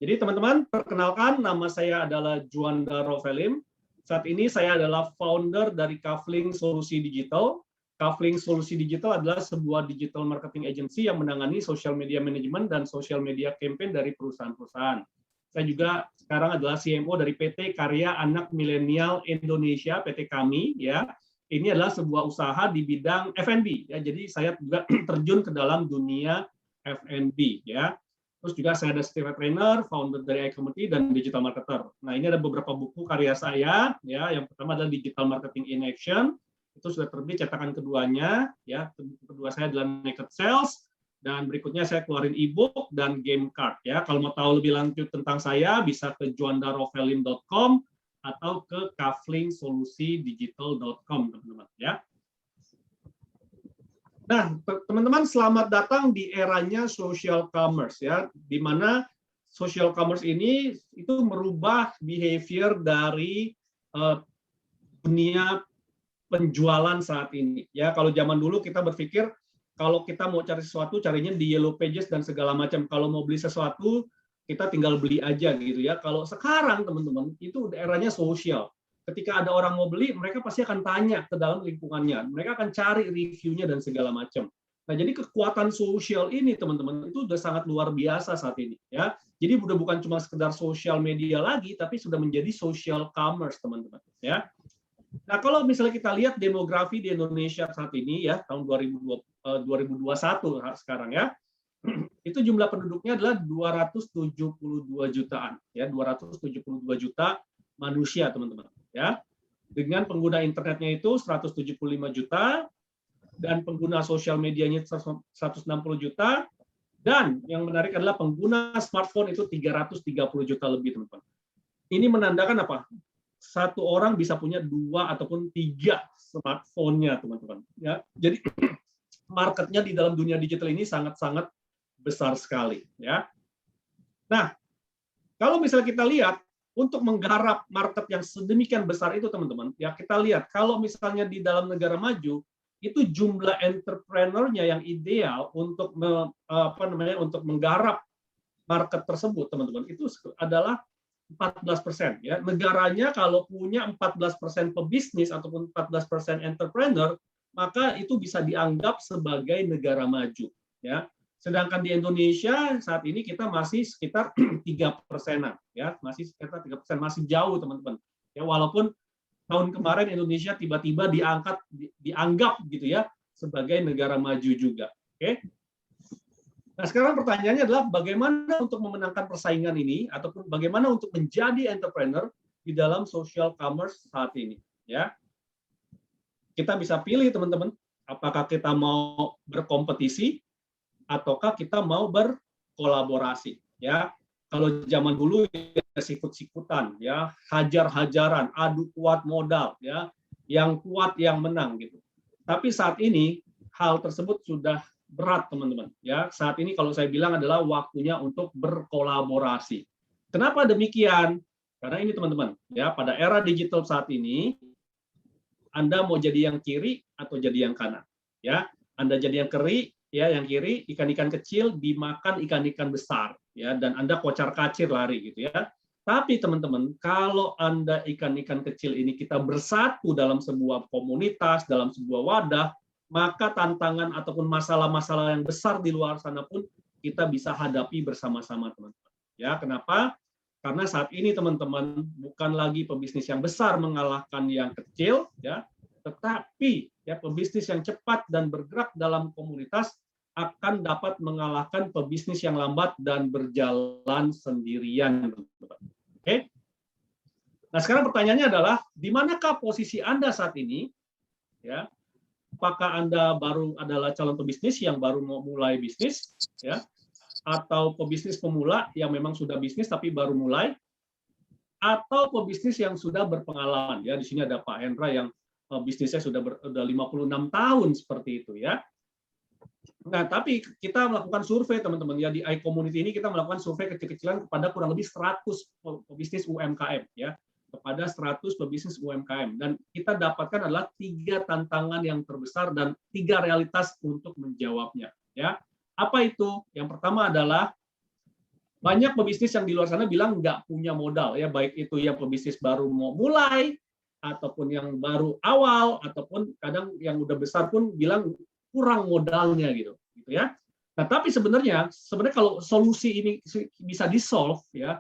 Jadi teman-teman, perkenalkan nama saya adalah Juanda Rovelim. Saat ini saya adalah founder dari Kafling Solusi Digital. Kafling Solusi Digital adalah sebuah digital marketing agency yang menangani social media management dan social media campaign dari perusahaan-perusahaan. Saya juga sekarang adalah CMO dari PT Karya Anak Milenial Indonesia, PT Kami, ya. Ini adalah sebuah usaha di bidang F&B, ya. Jadi saya juga terjun ke dalam dunia F&B, ya. Terus juga saya ada certified trainer, founder dari iCommunity dan digital marketer. Nah, ini ada beberapa buku karya saya, ya. Yang pertama adalah Digital Marketing in Action, itu sudah terbit cetakan keduanya, ya. Kedua saya adalah Naked Sales, dan berikutnya saya keluarin e-book dan game card, ya. Kalau mau tahu lebih lanjut tentang saya, bisa ke juandarovelim.com atau ke kaflingsolusidigital.com, teman-teman, ya. Nah, teman-teman, selamat datang di eranya social commerce, ya, di mana social commerce ini itu merubah behavior dari dunia penjualan saat ini. Ya, kalau zaman dulu kita berpikir kalau kita mau cari sesuatu carinya di Yellow Pages dan segala macam. Kalau mau beli sesuatu kita tinggal beli aja gitu ya. Kalau sekarang teman-teman itu eranya sosial. Ketika ada orang mau beli, mereka pasti akan tanya ke dalam lingkungannya. Mereka akan cari reviewnya dan segala macam. Nah, jadi kekuatan sosial ini, teman-teman, itu sudah sangat luar biasa saat ini. Ya, jadi udah bukan cuma sekedar sosial media lagi, tapi sudah menjadi social commerce, teman-teman. Ya. Nah, kalau misalnya kita lihat demografi di Indonesia saat ini, ya, tahun 2021 sekarang, ya, itu jumlah penduduknya adalah 272 jutaan, ya, 272 juta manusia, teman-teman, ya. Dengan pengguna internetnya itu 175 juta dan pengguna sosial medianya 160 juta, dan yang menarik adalah pengguna smartphone itu 330 juta lebih, teman-teman. Ini menandakan apa? Satu orang bisa punya 2 ataupun 3 smartphone-nya, teman-teman, ya. Jadi marketnya di dalam dunia digital ini sangat-sangat besar sekali, ya. Nah, kalau misalnya kita lihat untuk menggarap market yang sedemikian besar itu, teman-teman, ya, kita lihat kalau misalnya di dalam negara maju itu jumlah entrepreneur-nya yang ideal untuk untuk menggarap market tersebut, teman-teman, itu adalah 14%, ya. Negaranya kalau punya 14% pebisnis ataupun 14% entrepreneur, maka itu bisa dianggap sebagai negara maju, ya. Sedangkan di Indonesia saat ini kita masih sekitar 3%-an, ya, masih sekitar 3%, masih jauh, teman-teman. Ya, walaupun tahun kemarin Indonesia tiba-tiba dianggap gitu ya sebagai negara maju juga. Oke. Nah, sekarang pertanyaannya adalah bagaimana untuk memenangkan persaingan ini ataupun bagaimana untuk menjadi entrepreneur di dalam social commerce saat ini, ya. Kita bisa pilih, teman-teman, apakah kita mau berkompetisi ataukah kita mau berkolaborasi, ya. Kalau zaman dulu ya sikut-sikutan, ya, hajar-hajaran, adu kuat modal, ya, yang kuat yang menang gitu. Tapi saat ini hal tersebut sudah berat, teman-teman, ya. Saat ini kalau saya bilang adalah waktunya untuk berkolaborasi. Kenapa demikian? Karena ini, teman-teman, ya, pada era digital saat ini Anda mau jadi yang kiri atau jadi yang kanan, ya. Anda jadi yang kiri, ya, yang kiri, ikan-ikan kecil dimakan ikan-ikan besar, ya, dan Anda kocar-kacir lari gitu ya. Tapi teman-teman, kalau Anda ikan-ikan kecil ini kita bersatu dalam sebuah komunitas, dalam sebuah wadah, maka tantangan ataupun masalah-masalah yang besar di luar sana pun kita bisa hadapi bersama-sama, teman-teman. Ya, kenapa? Karena saat ini, teman-teman, bukan lagi pebisnis yang besar mengalahkan yang kecil, ya, tetapi ya pebisnis yang cepat dan bergerak dalam komunitas akan dapat mengalahkan pebisnis yang lambat dan berjalan sendirian. Oke. Nah, sekarang pertanyaannya adalah di manakah posisi Anda saat ini? Ya. Apakah Anda baru adalah calon pebisnis yang baru mau mulai bisnis, ya? Atau pebisnis pemula yang memang sudah bisnis tapi baru mulai? Atau pebisnis yang sudah berpengalaman, ya. Di sini ada Pak Hendra yang bisnisnya sudah 56 tahun seperti itu, ya. Nah, tapi kita melakukan survei, teman-teman, ya, di iCommunity ini kita melakukan survei kecil-kecilan kepada kurang lebih 100 pebisnis UMKM, ya, kepada 100 pebisnis UMKM, dan kita dapatkan adalah 3 tantangan yang terbesar dan 3 realitas untuk menjawabnya, ya. Apa itu? Yang pertama adalah Banyak pebisnis yang di luar sana bilang nggak punya modal, ya baik itu yang pebisnis baru mau mulai, ataupun yang baru awal, ataupun kadang yang udah besar pun bilang kurang modalnya gitu ya. Nah, tapi sebenarnya kalau solusi ini bisa di-solve ya,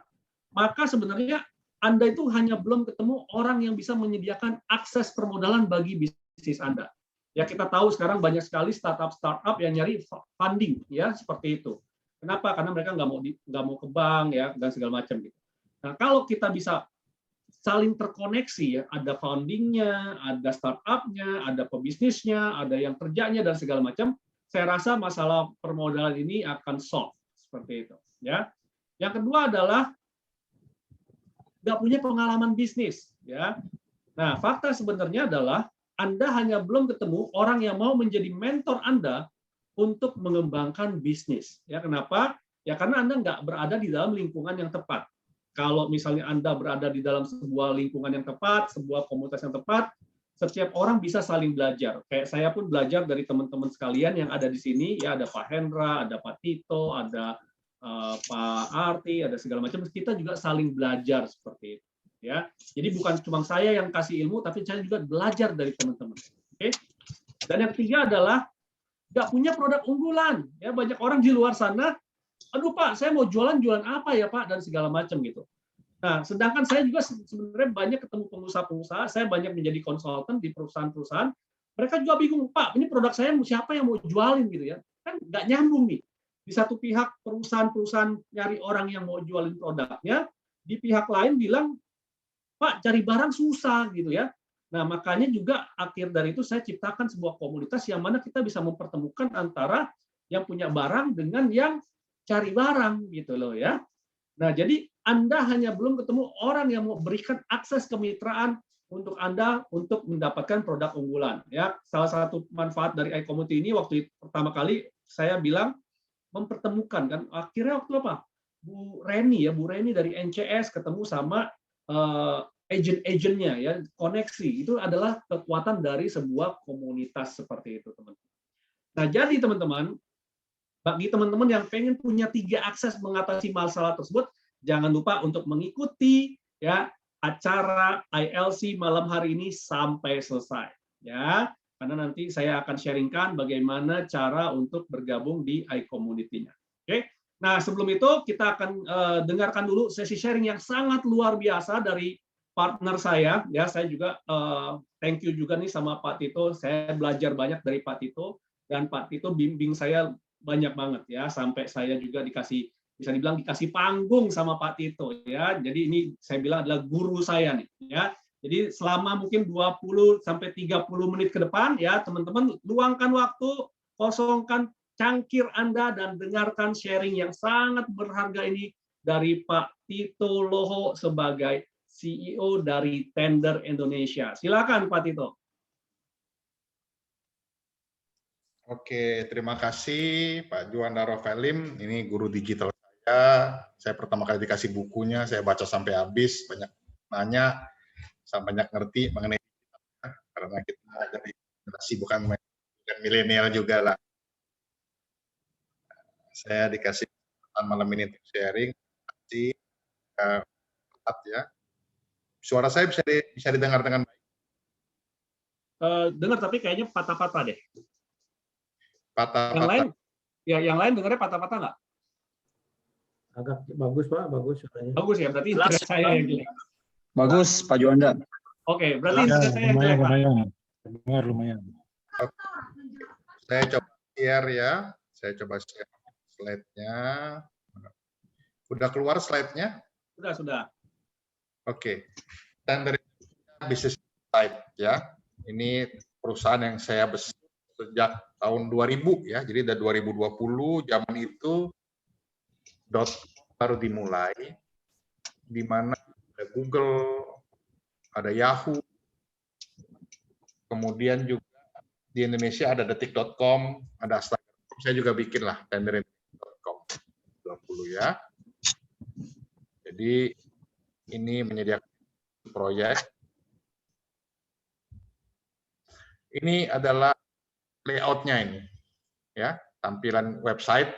maka sebenarnya Anda itu hanya belum ketemu orang yang bisa menyediakan akses permodalan bagi bisnis Anda. Ya, kita tahu sekarang banyak sekali startup yang nyari funding ya seperti itu. Kenapa? Karena mereka nggak mau ke bank ya dan segala macam gitu. Nah, kalau kita bisa saling terkoneksi ya, ada foundingnya, ada startupnya, ada pebisnisnya, ada yang kerjanya dan segala macam. Saya rasa masalah permodalan ini akan solve seperti itu. Ya. Yang kedua adalah nggak punya pengalaman bisnis. Ya. Nah, fakta sebenarnya adalah Anda hanya belum ketemu orang yang mau menjadi mentor Anda untuk mengembangkan bisnis. Ya, kenapa? Ya karena Anda nggak berada di dalam lingkungan yang tepat. Kalau misalnya Anda berada di dalam sebuah lingkungan yang tepat, sebuah komunitas yang tepat, setiap orang bisa saling belajar. Kayak saya pun belajar dari teman-teman sekalian yang ada di sini. Ya ada Pak Hendra, ada Pak Tito, ada Pak Arti, ada segala macam. Kita juga saling belajar seperti itu. Ya, jadi bukan cuma saya yang kasih ilmu, tapi saya juga belajar dari teman-teman. Oke. Dan yang ketiga adalah nggak punya produk unggulan. Ya, banyak orang di luar sana, aduh Pak, saya mau jualan apa ya Pak, dan segala macam gitu. Nah, sedangkan saya juga sebenarnya banyak ketemu pengusaha-pengusaha, saya banyak menjadi konsultan di perusahaan-perusahaan, mereka juga bingung, Pak, ini produk saya siapa yang mau jualin gitu ya. Kan nggak nyambung nih. Di satu pihak perusahaan-perusahaan nyari orang yang mau jualin produknya, di pihak lain bilang, Pak, cari barang susah gitu ya. Nah, makanya juga akhir dari itu saya ciptakan sebuah komunitas yang mana kita bisa mempertemukan antara yang punya barang dengan yang cari barang gitu loh ya. Nah, jadi Anda hanya belum ketemu orang yang mau berikan akses kemitraan untuk Anda untuk mendapatkan produk unggulan ya. Salah satu manfaat dari iCommunity ini waktu pertama kali saya bilang mempertemukan kan. Akhirnya waktu apa? Bu Reni dari NCS ketemu sama agent-agentnya ya, koneksi itu adalah kekuatan dari sebuah komunitas seperti itu teman-teman. Nah jadi teman-teman, bagi teman-teman yang pengen punya 3 akses mengatasi masalah tersebut, jangan lupa untuk mengikuti ya acara ILC malam hari ini sampai selesai ya, karena nanti saya akan sharingkan bagaimana cara untuk bergabung di iCommunity-nya. Oke. Nah sebelum itu kita akan dengarkan dulu sesi sharing yang sangat luar biasa dari partner saya ya. Saya juga thank you juga nih sama Pak Tito. Saya belajar banyak dari Pak Tito, dan Pak Tito bimbing saya banyak banget ya, sampai saya juga bisa dibilang dikasih panggung sama Pak Tito ya. Jadi ini saya bilang adalah guru saya nih ya. Jadi selama mungkin 20 sampai 30 menit ke depan ya teman-teman, luangkan waktu, kosongkan cangkir Anda dan dengarkan sharing yang sangat berharga ini dari Pak Tito Loho sebagai CEO dari Tender Indonesia. Silakan Pak Tito. Oke, terima kasih Pak Juanda Rovelim. Ini guru digital saya. Saya pertama kali dikasih bukunya, saya baca sampai habis, banyak nanya, saya banyak ngerti mengenai karena kita dari generasi bukan milenial juga lah. Saya dikasih malam ini untuk sharing, ya. Suara saya bisa didengar dengan baik. Dengar tapi kayaknya patah-patah deh. Patah-patah. Yang lain dengarnya patah-patah nggak? Agak bagus Pak, bagus suaranya. Bagus ya, berarti internet saya yang jelek. Bagus Pak Juanda. Oke, berarti internet saya yang jelek Pak. Lumayan. Saya coba share ya. Saya coba share slide-nya. Udah keluar slide-nya? Sudah. Oke. Tender Business Insight ya. Ini perusahaan yang saya besar sejak tahun 2000 ya. Jadi dari 2020 zaman itu baru dimulai, di mana ada Google, ada Yahoo, kemudian juga di Indonesia ada detik.com, ada Instagram. Saya juga bikin lah tender.com 20 ya. Jadi ini menyediakan proyek. Ini adalah layout-nya ini, ya, tampilan website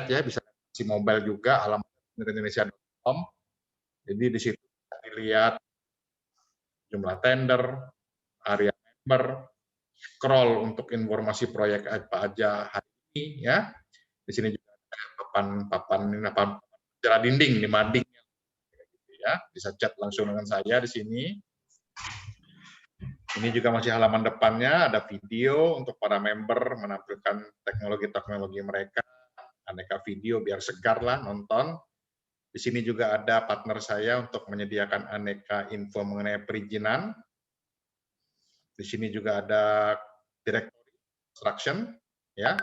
ya, bisa di mobile juga, alamat indonesia.com. Jadi di situ dilihat jumlah tender, area member, scroll untuk informasi proyek apa aja hari ini ya. Di sini juga ada papan secara dinding di mading ya. Bisa chat langsung dengan saya di sini. Ini juga masih halaman depannya, ada video untuk para member menampilkan teknologi-teknologi mereka, aneka video biar segar lah nonton. Di sini juga ada partner saya untuk menyediakan aneka info mengenai perizinan. Di sini juga ada directory construction, ya.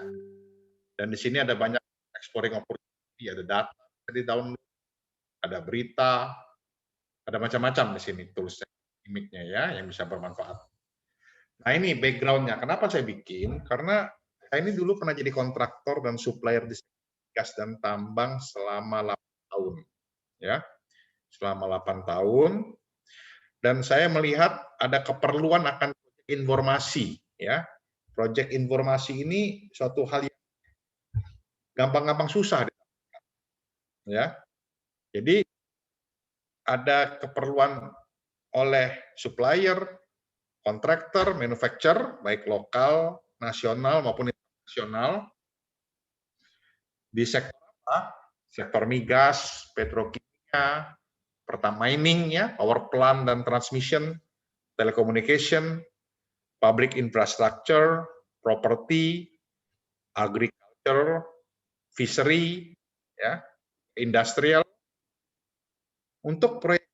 Dan di sini ada banyak exploring opportunity, ada data di download, ada berita, ada macam-macam di sini tools image-nya ya yang bisa bermanfaat. Nah ini background-nya. Kenapa saya bikin? Karena saya ini dulu pernah jadi kontraktor dan supplier di gas dan tambang selama 8 tahun. Ya, selama 8 tahun. Dan saya melihat ada keperluan akan informasi. Ya, proyek informasi ini suatu hal yang gampang-gampang susah. Ya, jadi ada keperluan oleh supplier, kontraktor, manufacturer, baik lokal, nasional maupun internasional, di sektor apa? Sektor migas, petrokimia, pertamining, ya, power plant dan transmission, telecommunication, public infrastructure, property, agriculture, fishery, ya, industrial, untuk proyek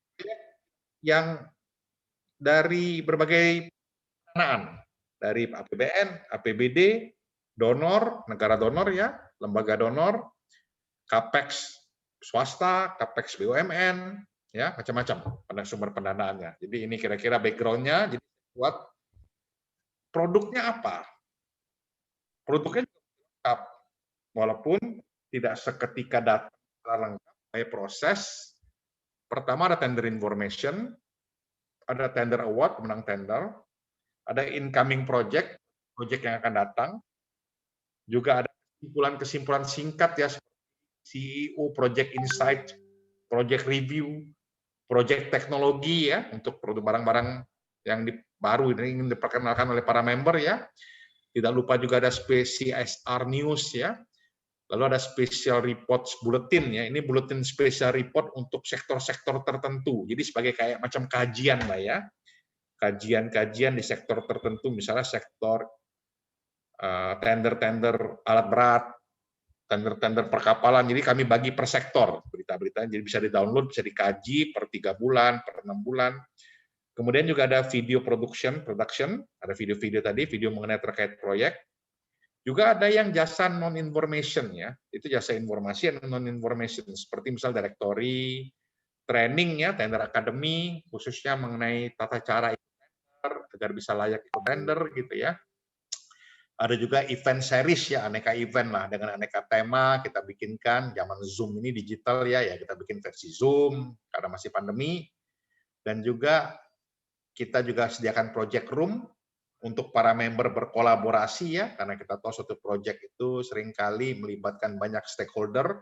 yang dari berbagai pendanaan, dari APBN, APBD, donor, negara donor ya, lembaga donor, capex swasta, capex BUMN, ya macam-macam pada sumber pendanaannya. Jadi ini kira-kira background-nya. Jadi buat produknya apa? Produknya lengkap, walaupun tidak seketika datang lengkap. Proses pertama ada tender information, ada tender award, pemenang tender, ada incoming project, project yang akan datang, juga ada kesimpulan-kesimpulan singkat ya, seperti CEO, project insight, project review, project teknologi ya, untuk produk barang-barang yang baru ini ingin diperkenalkan oleh para member ya. Tidak lupa juga ada CSR news ya. Lalu ada special reports bulletin ya. Ini bulletin special report untuk sektor-sektor tertentu. Jadi sebagai kayak macam kajian lah ya. Kajian-kajian di sektor tertentu, misalnya sektor tender-tender alat berat, tender-tender perkapalan. Jadi kami bagi per sektor berita-beritanya, jadi bisa di-download, bisa dikaji per 3 bulan, per 6 bulan. Kemudian juga ada video production, ada video-video tadi, video mengenai terkait proyek. Juga ada yang jasa non-information ya, itu jasa informasi dan non-information, seperti misal directory, training ya, tender academy, khususnya mengenai tata cara tender, agar bisa layak ikut tender gitu ya. Ada juga event series ya, aneka event lah, dengan aneka tema kita bikinkan. Zaman Zoom ini digital ya, kita bikin versi Zoom karena masih pandemi. Dan juga kita juga sediakan project room untuk para member berkolaborasi ya, karena kita tahu suatu project itu seringkali melibatkan banyak stakeholder,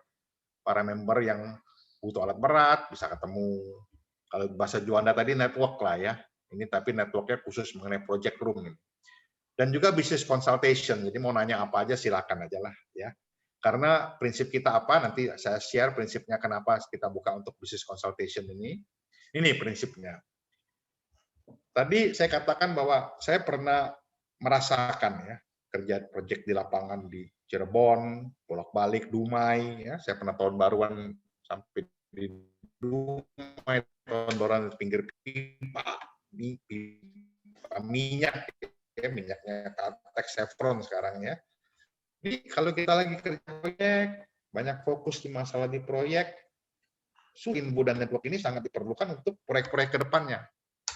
para member yang butuh alat berat, bisa ketemu. Kalau bahasa Juanda tadi network lah ya, ini tapi networknya khusus mengenai project room ini. Dan juga business consultation, jadi mau nanya apa aja silakan aja lah ya. Karena prinsip kita apa, nanti saya share prinsipnya kenapa kita buka untuk business consultation ini. Ini prinsipnya. Tadi saya katakan bahwa saya pernah merasakan ya, kerja proyek di lapangan di Cirebon, bolak-balik Dumai ya. Saya pernah tahun baruan sampai di Dumai, tahun baruan di pinggir pipa minyak ya, minyaknya Caltex Chevron sekarang ya. Jadi kalau kita lagi kerja proyek, banyak fokus di masalah di proyek, info dan network ini sangat diperlukan untuk proyek-proyek ke depannya.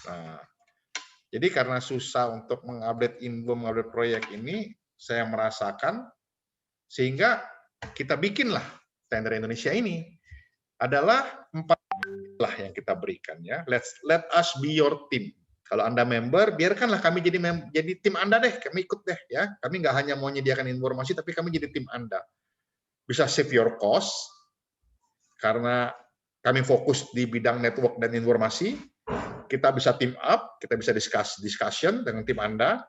Nah, jadi karena susah untuk mengupdate info, mengupdate proyek ini, saya merasakan, sehingga kita bikinlah tender Indonesia ini. Adalah 4 lah yang kita berikan ya. Let us be your team. Kalau Anda member, biarkanlah kami jadi tim Anda deh, kami ikut deh ya. Kami nggak hanya mau menyediakan informasi, tapi kami jadi tim Anda. Bisa save your cost, karena kami fokus di bidang network dan informasi, kita bisa team up, kita bisa discussion dengan tim Anda.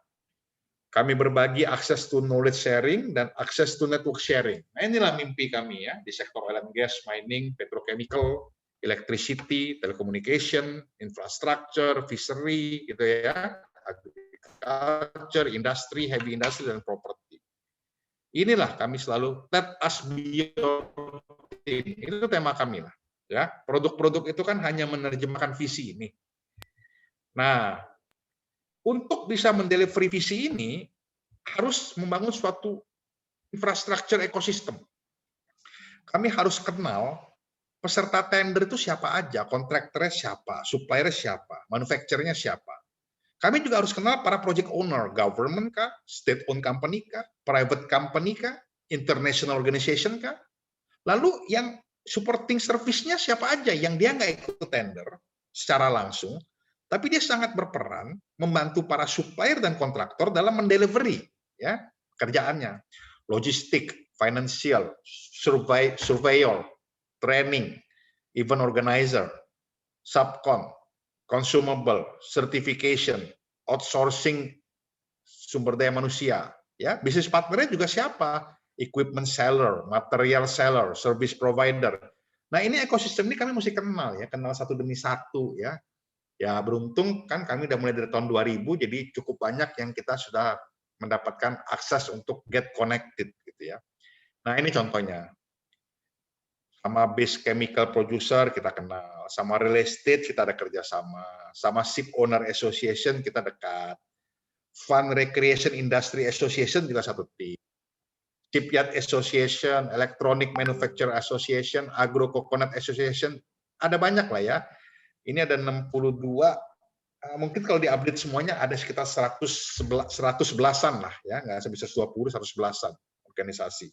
Kami berbagi akses to knowledge sharing dan akses to network sharing. Nah, inilah mimpi kami ya di sektor oil and gas, mining, petrochemical, electricity, telecommunication, infrastructure, fishery, gitu ya, agriculture, industri, heavy industry, dan property. Inilah kami selalu let us be your team. Itu tema kami lah. Ya, produk-produk itu kan hanya menerjemahkan visi ini. Nah, untuk bisa mendelivery visi ini harus membangun suatu infrastruktur ekosistem. Kami harus kenal peserta tender itu siapa aja, kontraktornya siapa, suppliernya siapa, manufacturernya siapa. Kami juga harus kenal para project owner, government kah, state-owned company kah, private company kah, international organization kah. Lalu yang supporting service-nya siapa aja yang dia nggak ikut tender secara langsung, tapi dia sangat berperan membantu para supplier dan kontraktor dalam mendelivery ya kerjaannya, logistik, financial, surveyor, training, event organizer, subcon, consumable, certification, outsourcing sumber daya manusia, ya bisnis partnernya juga siapa? Equipment seller, material seller, service provider. Nah, ini ekosistem ini kami mesti kenal ya, kenal satu demi satu ya. Ya, beruntung kan kami udah mulai dari tahun 2000, jadi cukup banyak yang kita sudah mendapatkan akses untuk get connected gitu ya. Nah, ini contohnya. Sama base chemical producer kita kenal, sama real estate kita ada kerjasama, sama ship owner association kita dekat, fund recreation industry association juga satu tim. Shipyard Association, Electronic Manufacturer Association, Agro Coconut Association, ada banyak lah ya. Ini ada 62, mungkin kalau diupdate semuanya ada sekitar 111-an lah ya, nggak bisa 20, 111-an organisasi.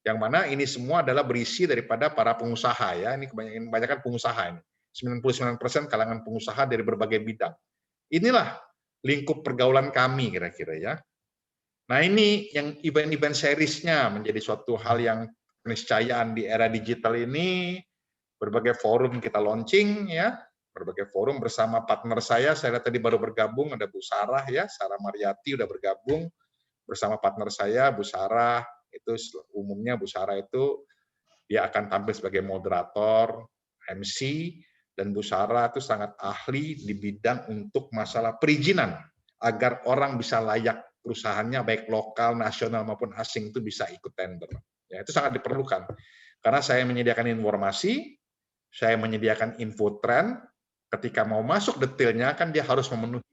Yang mana ini semua adalah berisi daripada para pengusaha ya, ini kebanyakan pengusaha ini. 99% kalangan pengusaha dari berbagai bidang. Inilah lingkup pergaulan kami kira-kira ya. Nah, ini yang event-event seriesnya menjadi suatu hal yang keniscayaan di era digital ini. Berbagai forum kita launching ya, berbagai forum bersama partner saya lihat tadi baru bergabung ada Bu Sarah ya, Sarah Mariati udah bergabung bersama partner saya Bu Sarah. Itu umumnya Bu Sarah itu dia akan tampil sebagai moderator, MC, dan Bu Sarah itu sangat ahli di bidang untuk masalah perizinan agar orang bisa layak perusahaannya baik lokal, nasional maupun asing itu bisa ikut tender. Ya, itu sangat diperlukan. Karena saya menyediakan informasi, saya menyediakan info tren, ketika mau masuk detailnya kan dia harus memenuhi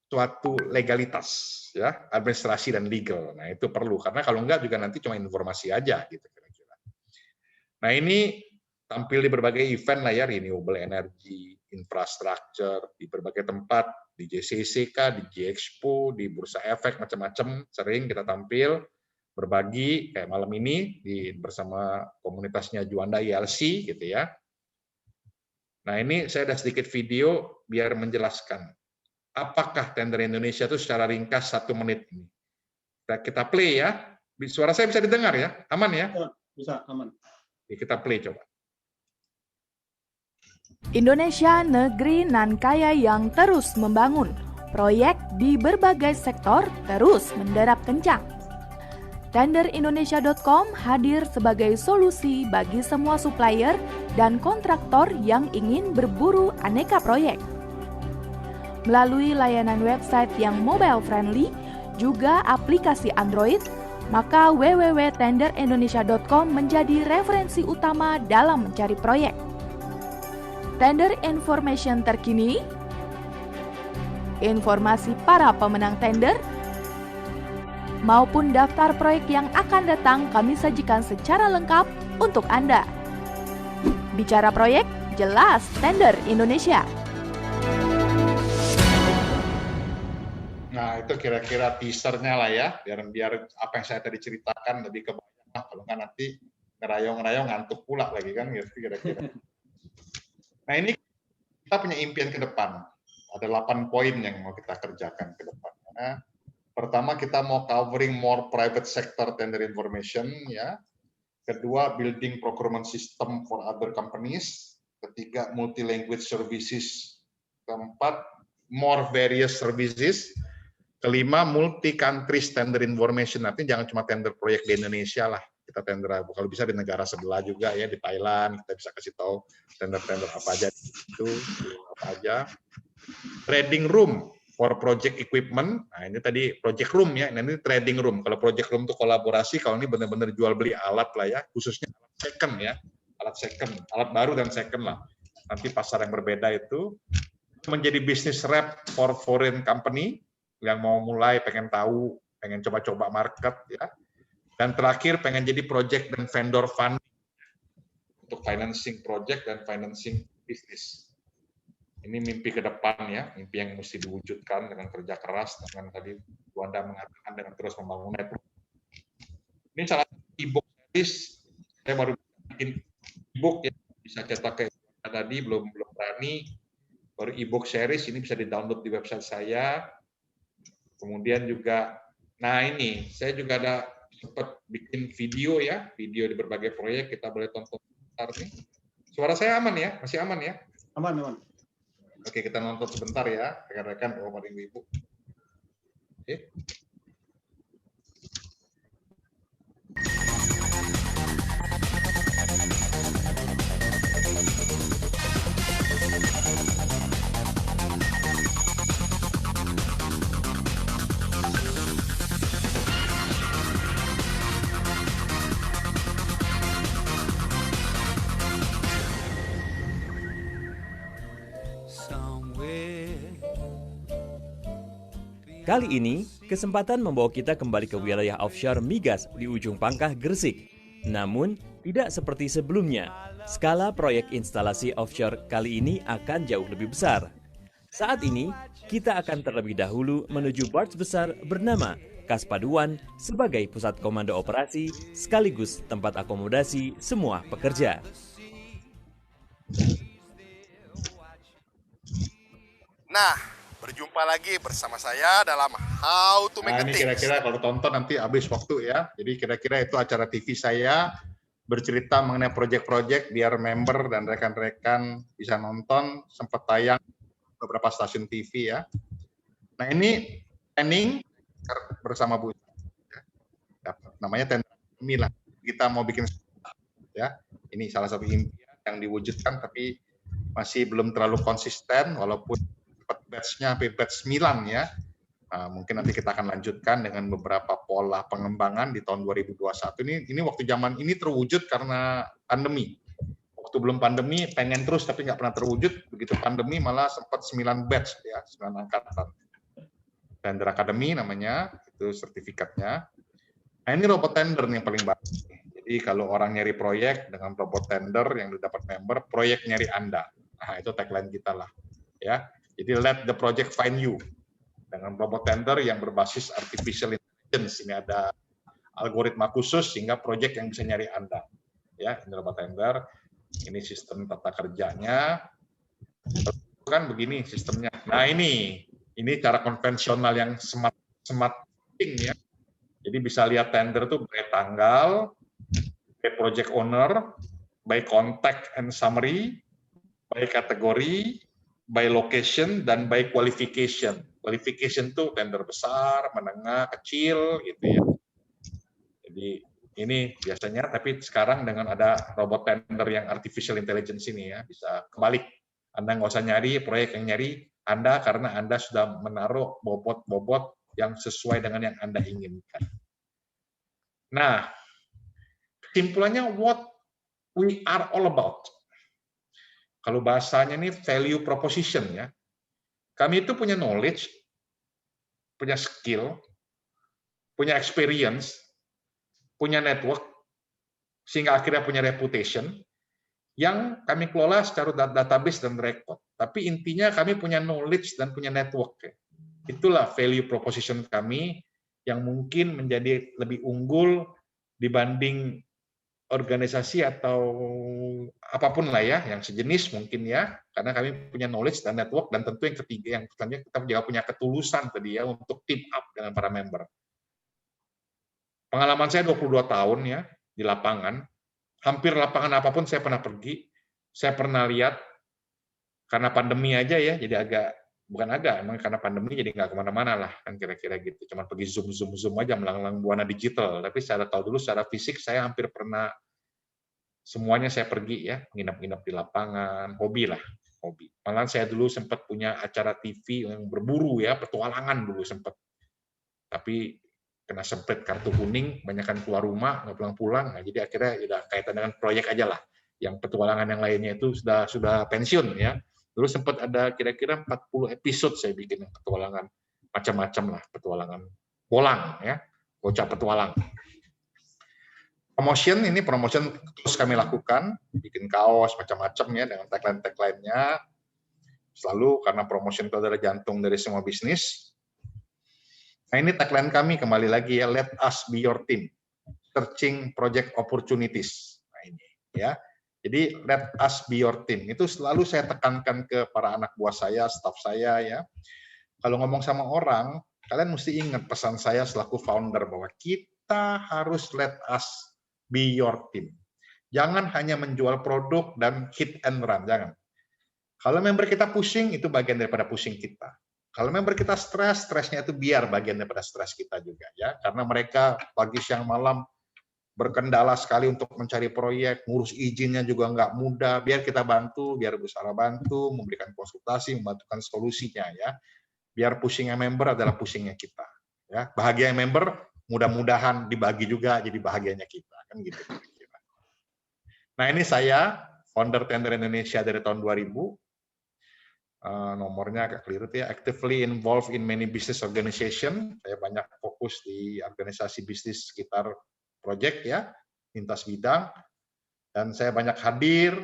suatu legalitas, ya, administrasi dan legal. Nah, itu perlu karena kalau enggak juga nanti cuma informasi aja gitu kira-kira. Nah, ini tampil di berbagai event lah ya, renewable energy, infrastructure, di berbagai tempat, di JCC, di G-Expo, di Bursa Efek, macam-macam, sering kita tampil, berbagi, kayak malam ini, bersama komunitasnya Juanda ILC, gitu ya. Nah, ini saya ada sedikit video, biar menjelaskan, apakah tender Indonesia itu secara ringkas 1 menit ini. Kita play ya, suara saya bisa didengar ya, aman ya? Bisa, aman. Kita play coba. Indonesia negeri nan kaya yang terus membangun. Proyek di berbagai sektor terus menderap kencang. Tenderindonesia.com hadir sebagai solusi bagi semua supplier dan kontraktor yang ingin berburu aneka proyek. Melalui layanan website yang mobile friendly, juga aplikasi Android, maka www.tenderindonesia.com menjadi referensi utama dalam mencari proyek. Tender information terkini, informasi para pemenang tender, maupun daftar proyek yang akan datang kami sajikan secara lengkap untuk Anda. Bicara proyek, jelas Tender Indonesia. Nah, itu kira-kira teasernya lah ya, biar apa yang saya tadi ceritakan lebih kebanyakan, kalau nggak nanti ngerayong-ngerayong ngantuk pula lagi kan, gitu kira-kira. Nah, ini kita punya impian ke depan. Ada 8 poin yang mau kita kerjakan ke depan. Nah, pertama kita mau covering more private sector tender information ya. Kedua, building procurement system for other companies. Ketiga, multi-language services. Keempat, more various services. Kelima, multi-country tender information. Artinya jangan cuma tender proyek di Indonesia lah. Kita tender, kalau bisa di negara sebelah juga ya, di Thailand. Kita bisa kasih tahu tender-tender apa aja itu, apa aja. Trading room for project equipment. Nah, ini tadi project room ya. Ini trading room. Kalau project room itu kolaborasi, kalau ini benar-benar jual beli alat lah ya, khususnya alat second ya. Alat second, alat baru dan second lah. Nanti pasar yang berbeda itu. Menjadi business rep for foreign company yang mau mulai, pengen tahu, pengen coba-coba market ya. Dan terakhir pengen jadi project dan vendor funding untuk financing project dan financing bisnis. Ini mimpi ke depan ya, mimpi yang mesti diwujudkan dengan kerja keras, dengan tadi Bu Anda mengatakan dengan terus membangun network. Ini salah satu e-book series, saya baru bikin e-book ya, bisa cetak kayak tadi, belum berani, baru e-book series, ini bisa di-download di website saya. Kemudian juga, nah ini, saya juga ada sempat bikin video ya, video di berbagai proyek, kita boleh tonton sebentar nih. Suara saya aman ya? Masih aman ya? Aman, aman. Oke, kita nonton sebentar ya, rekan-rekan, Bapak Ibu. Oke. Kali ini, kesempatan membawa kita kembali ke wilayah offshore migas di ujung Pangkah, Gresik. Namun, tidak seperti sebelumnya. Skala proyek instalasi offshore kali ini akan jauh lebih besar. Saat ini, kita akan terlebih dahulu menuju barge besar bernama Kaspaduan sebagai pusat komando operasi sekaligus tempat akomodasi semua pekerja. Nah, berjumpa lagi bersama saya dalam How to Make Nah, a ini Things. kira-kira kalau tonton nanti habis waktu ya. Jadi kira-kira itu acara TV saya bercerita mengenai proyek-proyek biar member dan rekan-rekan bisa nonton, sempat tayang beberapa stasiun TV ya. Nah, ini planning bersama Bu ya. Namanya tender ini lah. Kita mau bikin ya. Ini salah satu impian yang diwujudkan tapi masih belum terlalu konsisten walaupun batch-nya sampai batch 9 ya. Nah, mungkin nanti kita akan lanjutkan dengan beberapa pola pengembangan di tahun 2021. Ini waktu zaman ini terwujud karena pandemi. Waktu belum pandemi pengen terus tapi nggak pernah terwujud. Begitu pandemi malah sempat 9 batch ya, 9 angkatan. Tender Academy namanya, itu sertifikatnya. Nah, ini robot tender nih yang paling bagus. Jadi kalau orang nyari proyek dengan robot tender yang didapat member, proyek nyari Anda. Nah, itu tagline kita lah. Ya. Jadi let the project find you. Dengan robot tender yang berbasis artificial intelligence. Ini ada algoritma khusus sehingga proyek yang bisa nyari Anda. Ya, ini robot tender. Ini sistem tata kerjanya. Kan begini sistemnya. Nah, ini cara konvensional yang smart ya. Jadi bisa lihat tender tuh by tanggal, by project owner, by contact and summary, by kategori, by location, dan by qualification. Qualification tuh tender besar, menengah, kecil, gitu ya. Jadi ini biasanya, tapi sekarang dengan ada robot tender yang artificial intelligence ini ya, bisa kebalik. Anda nggak usah nyari proyek yang nyari Anda karena Anda sudah menaruh bobot-bobot yang sesuai dengan yang Anda inginkan. Nah, kesimpulannya what we are all about. Kalau bahasanya ini value proposition ya. Kami itu punya knowledge, punya skill, punya experience, punya network, sehingga akhirnya punya reputation, yang kami kelola secara database dan record. Tapi intinya kami punya knowledge dan punya network. Itulah value proposition kami yang mungkin menjadi lebih unggul dibanding organisasi atau apapun lah ya, yang sejenis mungkin ya, karena kami punya knowledge dan network, dan tentu yang ketiga, yang selanjutnya kita juga punya ketulusan tadi ya, untuk team up dengan para member. Pengalaman saya 22 tahun ya, di lapangan, hampir lapangan apapun saya pernah pergi, saya pernah lihat, karena pandemi aja ya, jadi emang karena pandemi jadi nggak kemana-mana lah, kan kira-kira gitu. Cuman pergi zoom aja melanglang buana digital. Tapi secara fisik saya hampir pernah semuanya saya pergi ya, nginap-nginap di lapangan, hobi. Malah saya dulu sempat punya acara TV yang berburu ya, petualangan dulu sempat. Tapi kena semprit kartu kuning, banyakan keluar rumah, nggak pulang-pulang. Nah, jadi akhirnya udah kaitan dengan proyek aja lah. Yang petualangan yang lainnya itu sudah pensiun ya. Dulu sempat ada kira-kira 40 episode saya bikin petualangan, macam-macam lah, petualangan bolang ya, bocah petualang. Promotion terus kami lakukan, bikin kaos macam-macam ya dengan tagline-nya. Selalu karena promotion itu adalah jantung dari semua bisnis. Nah, ini tagline kami kembali lagi ya, let us be your team, searching project opportunities. Nah, ini ya. Jadi let us be your team. Itu selalu saya tekankan ke para anak buah saya, staf saya ya. Kalau ngomong sama orang, kalian mesti ingat pesan saya selaku founder bahwa kita harus let us be your team. Jangan hanya menjual produk dan hit and run, jangan. Kalau member kita pusing, itu bagian daripada pusing kita. Kalau member kita stres, stresnya itu biar bagian daripada stres kita juga ya. Karena mereka pagi, siang, malam berkendala sekali untuk mencari proyek, ngurus izinnya juga nggak mudah, biar kita bantu, biar Bu Sarah bantu, memberikan konsultasi, membantukan solusinya ya. Biar pusingnya member adalah pusingnya kita. Ya, bahagia member mudah-mudahan dibagi juga jadi bahagianya kita, kan gitu. Nah, ini saya founder Tender Indonesia dari tahun 2000. Nomornya agak keliru ya, actively involved in many business organization. Saya banyak fokus di organisasi bisnis sekitar proyek ya, lintas bidang, dan saya banyak hadir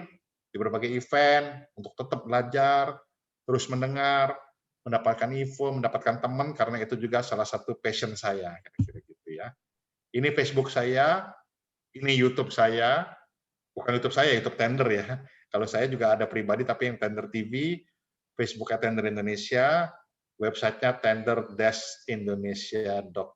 di berbagai event untuk tetap belajar, terus mendengar, mendapatkan info, mendapatkan teman, karena itu juga salah satu passion saya, kira-kira gitu ya. Ini Facebook saya, ini YouTube saya, bukan YouTube saya, YouTube Tender ya. Kalau saya juga ada pribadi, tapi yang Tender TV, Facebooknya Tender Indonesia, websitenya tender-indonesia.com.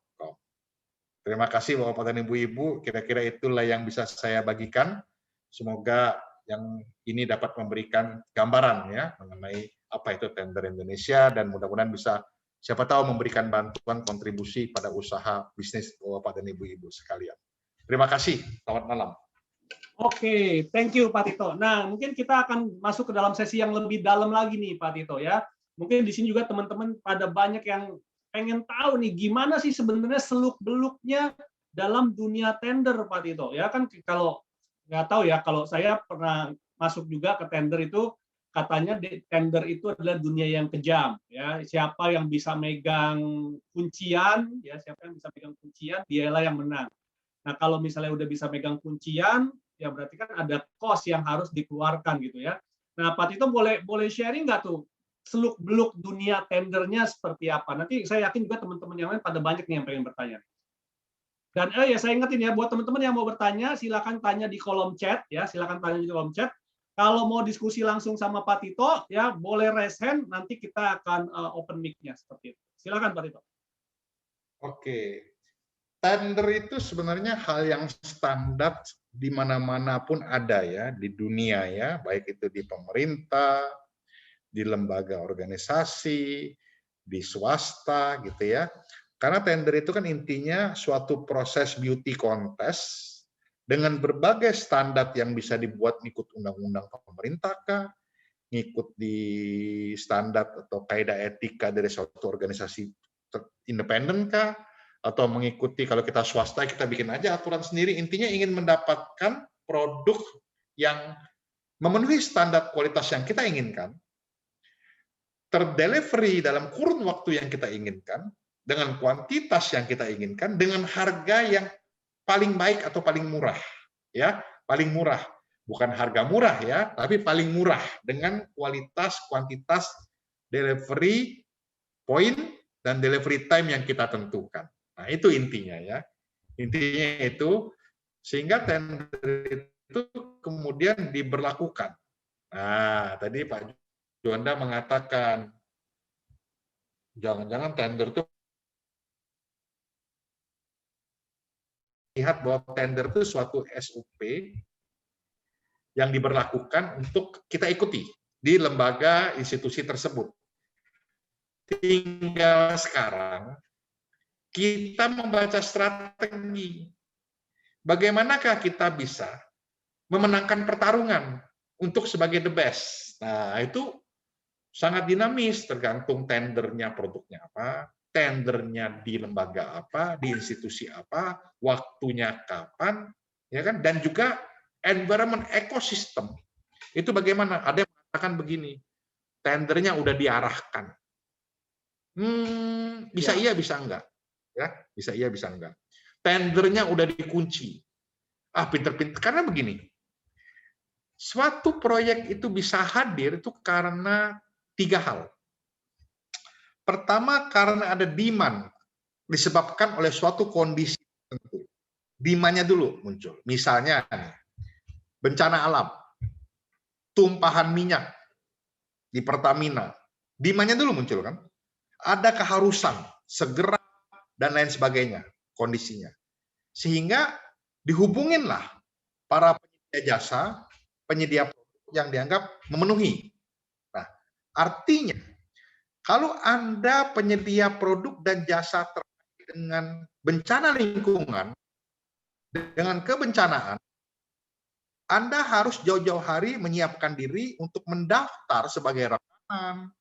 Terima kasih Bapak dan Ibu-Ibu, kira-kira itulah yang bisa saya bagikan. Semoga yang ini dapat memberikan gambaran ya mengenai apa itu Tender Indonesia, dan mudah-mudahan bisa siapa tahu memberikan bantuan kontribusi pada usaha bisnis Bapak dan Ibu-Ibu sekalian. Terima kasih, selamat malam. Oke, thank you Pak Tito. Nah, mungkin kita akan masuk ke dalam sesi yang lebih dalam lagi nih Pak Tito ya. Mungkin di sini juga teman-teman pada banyak yang pengen tahu nih gimana sih sebenarnya seluk-beluknya dalam dunia tender Pak Tito. Ya kan kalau nggak tahu ya, kalau saya pernah masuk juga ke tender itu katanya tender itu adalah dunia yang kejam ya. Siapa yang bisa megang kuncian ya, siapa yang bisa megang kuncian dialah yang menang. Nah, kalau misalnya udah bisa megang kuncian ya berarti kan ada cost yang harus dikeluarkan gitu ya. Nah, Pak Tito boleh sharing nggak tuh seluk-beluk dunia tendernya seperti apa? Nanti saya yakin juga teman-teman yang lain pada banyak nih yang pengen bertanya. Dan ya saya ingetin ya, buat teman-teman yang mau bertanya, silakan tanya di kolom chat ya, silakan tanya di kolom chat. Kalau mau diskusi langsung sama Pak Tito, ya boleh raise hand, nanti kita akan open mic-nya seperti itu. Silakan Pak Tito. Oke, tender itu sebenarnya hal yang standar di mana-mana pun ada ya di dunia ya, baik itu di pemerintah, di lembaga organisasi, di swasta gitu ya. Karena tender itu kan intinya suatu proses beauty contest dengan berbagai standar yang bisa dibuat ngikut undang-undang pemerintah kah, ngikut di standar atau kaidah etika dari suatu organisasi independen kah, atau mengikuti kalau kita swasta kita bikin aja aturan sendiri, intinya ingin mendapatkan produk yang memenuhi standar kualitas yang kita inginkan, terdelivery dalam kurun waktu yang kita inginkan, dengan kuantitas yang kita inginkan, dengan harga yang paling baik atau paling murah, ya, paling murah, bukan harga murah ya, tapi paling murah dengan kualitas, kuantitas, delivery point dan delivery time yang kita tentukan. Nah, itu intinya ya, intinya itu sehingga tender itu kemudian diberlakukan. Nah, tadi Pak Juanda mengatakan jangan-jangan tender itu lihat bahwa tender itu suatu SOP yang diberlakukan untuk kita ikuti di lembaga institusi tersebut. Tinggal sekarang kita membaca strategi. Bagaimanakah kita bisa memenangkan pertarungan untuk sebagai the best? Nah, itu sangat dinamis, tergantung tendernya produknya apa, tendernya di lembaga apa, di institusi apa, waktunya kapan, ya kan? Dan juga environment ekosistem. Itu bagaimana? Ada yang mengatakan begini, tendernya udah diarahkan. Bisa iya, bisa enggak. Ya, bisa iya, bisa enggak. Tendernya udah dikunci. Pinter-pinter. Karena begini, suatu proyek itu bisa hadir itu karena 3 hal. Pertama, karena ada demand disebabkan oleh suatu kondisi tertentu. Demand-nya dulu muncul. Misalnya, bencana alam, tumpahan minyak di Pertamina. Demand-nya dulu muncul kan? Ada keharusan, segera, dan lain sebagainya kondisinya. Sehingga dihubunginlah para penyedia jasa, penyedia produk yang dianggap memenuhi. Nah, artinya kalau Anda penyedia produk dan jasa terkait dengan bencana lingkungan, dengan kebencanaan, Anda harus jauh-jauh hari menyiapkan diri untuk mendaftar sebagai rekanan.